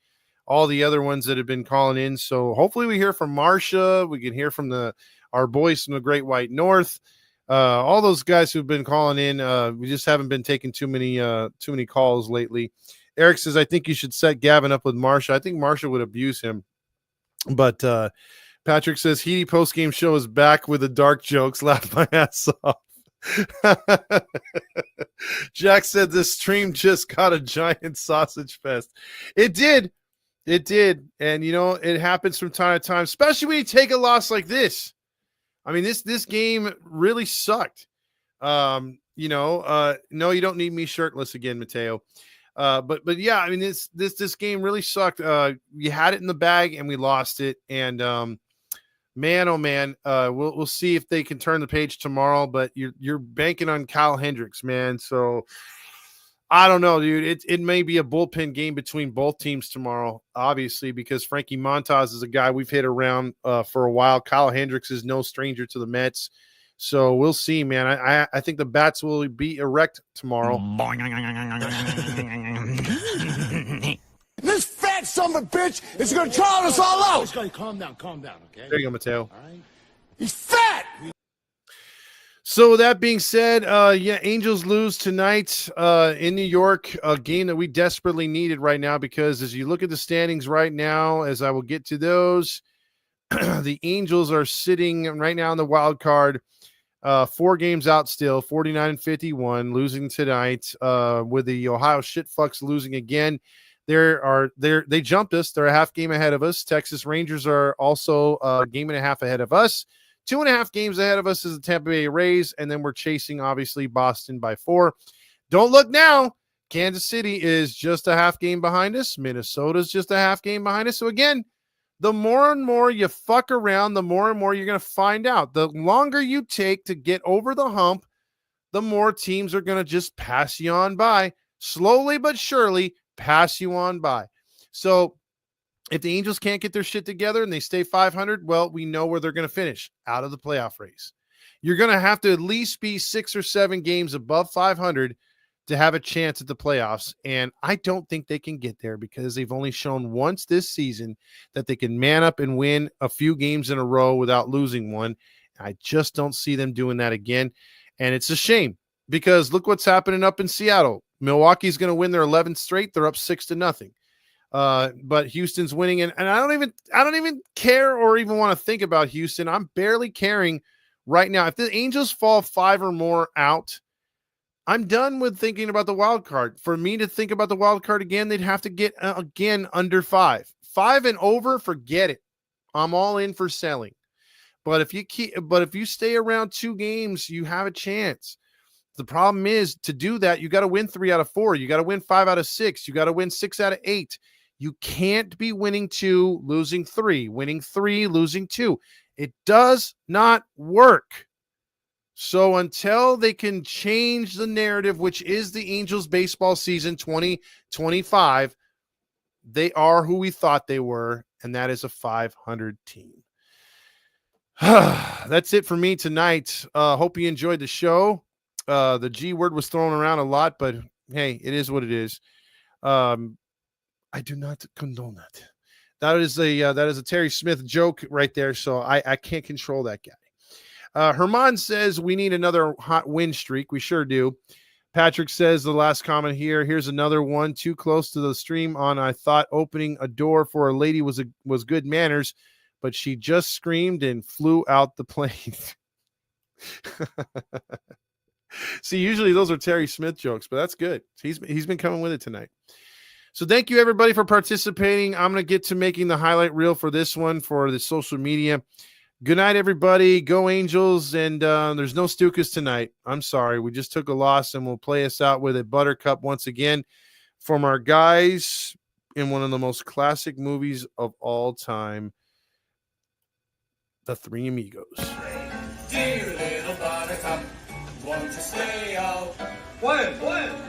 all the other ones that have been calling in. So hopefully we hear from Marcia. We can hear from our boys from the Great White North. All those guys who've been calling in. We just haven't been taking too many calls lately. Eric says, I think you should set Gavin up with Marcia. I think Marcia would abuse him. But Patrick says, Heedy postgame show is back with the dark jokes. Laugh my ass off. Jack said this stream just got a giant sausage fest. It did. And, it happens from time to time, especially when you take a loss like this. I mean, this game really sucked. No, you don't need me shirtless again, Mateo. But yeah, I mean, this game really sucked. You had it in the bag and we lost it. And man, oh man, we'll see if they can turn the page tomorrow. But you're banking on Kyle Hendricks, man. So I don't know, dude. It may be a bullpen game between both teams tomorrow, obviously, because Frankie Montas is a guy we've hit around for a while. Kyle Hendricks is no stranger to the Mets. So we'll see, man. I think the bats will be erect tomorrow. This fat son of a bitch is going to drown us all out. Calm down, okay? There you go, Mateo. All right. He's fat. So with that being said, Angels lose tonight in New York, a game that we desperately needed right now, because as you look at the standings right now, as I will get to those, the Angels are sitting right now in the wild card, 4 games out still, 49-51, losing tonight, with the Ohio shitfucks losing again. They jumped us. They're a half game ahead of us. Texas Rangers are also a game and a half ahead of us. 2.5 games ahead of us is the Tampa Bay Rays, and then we're chasing, obviously, Boston by 4. Don't look now. Kansas City is just a half game behind us. Minnesota's just a half game behind us. So, again, the more and more you fuck around, the more and more you're going to find out. The longer you take to get over the hump, the more teams are going to just pass you on by. Slowly but surely, pass you on by. So, if the Angels can't get their shit together and they stay 500, well, we know where they're going to finish, out of the playoff race. You're going to have to at least be 6 or 7 games above 500 to have a chance at the playoffs. And I don't think they can get there, because they've only shown once this season that they can man up and win a few games in a row without losing one. I just don't see them doing that again. And it's a shame, because look what's happening up in Seattle. Milwaukee's going to win their 11th straight. They're up 6-0. But Houston's winning, and I don't even care or even want to think about Houston. I'm barely caring right now. If the Angels fall 5 or more out, I'm done with thinking about the wild card. For me to think about the wild card again, they'd have to get again under 5. 5 and over, forget it. I'm all in for selling. But if you stay around 2 games, you have a chance. The problem is, to do that, you got to win 3 out of 4. You got to win 5 out of 6. You got to win 6 out of 8. You can't be winning 2, losing 3, winning 3, losing 2. It does not work. So until they can change the narrative, which is the Angels baseball season 2025, they are who we thought they were, and that is a 500 team. That's it for me tonight. Hope you enjoyed the show. The G word was thrown around a lot, but hey, it is what it is. I do not condone that. That is a Terry Smith joke right there, so I can't control that guy. Herman says we need another hot win streak. We sure do. Patrick says the last comment here. Here's another one. Too close to the stream on. I thought opening a door for a lady was good manners, but she just screamed and flew out the plane. See, usually those are Terry Smith jokes, but that's good. He's been coming with it tonight. So thank you everybody for participating. I'm going to get to making the highlight reel for this one for the social media. Good night, everybody. Go Angels. And there's no Stukas tonight. I'm sorry. We just took a loss, and we'll play us out with a Buttercup once again from our guys in one of the most classic movies of all time, The Three Amigos. Dear little Buttercup, won't you stay out? When?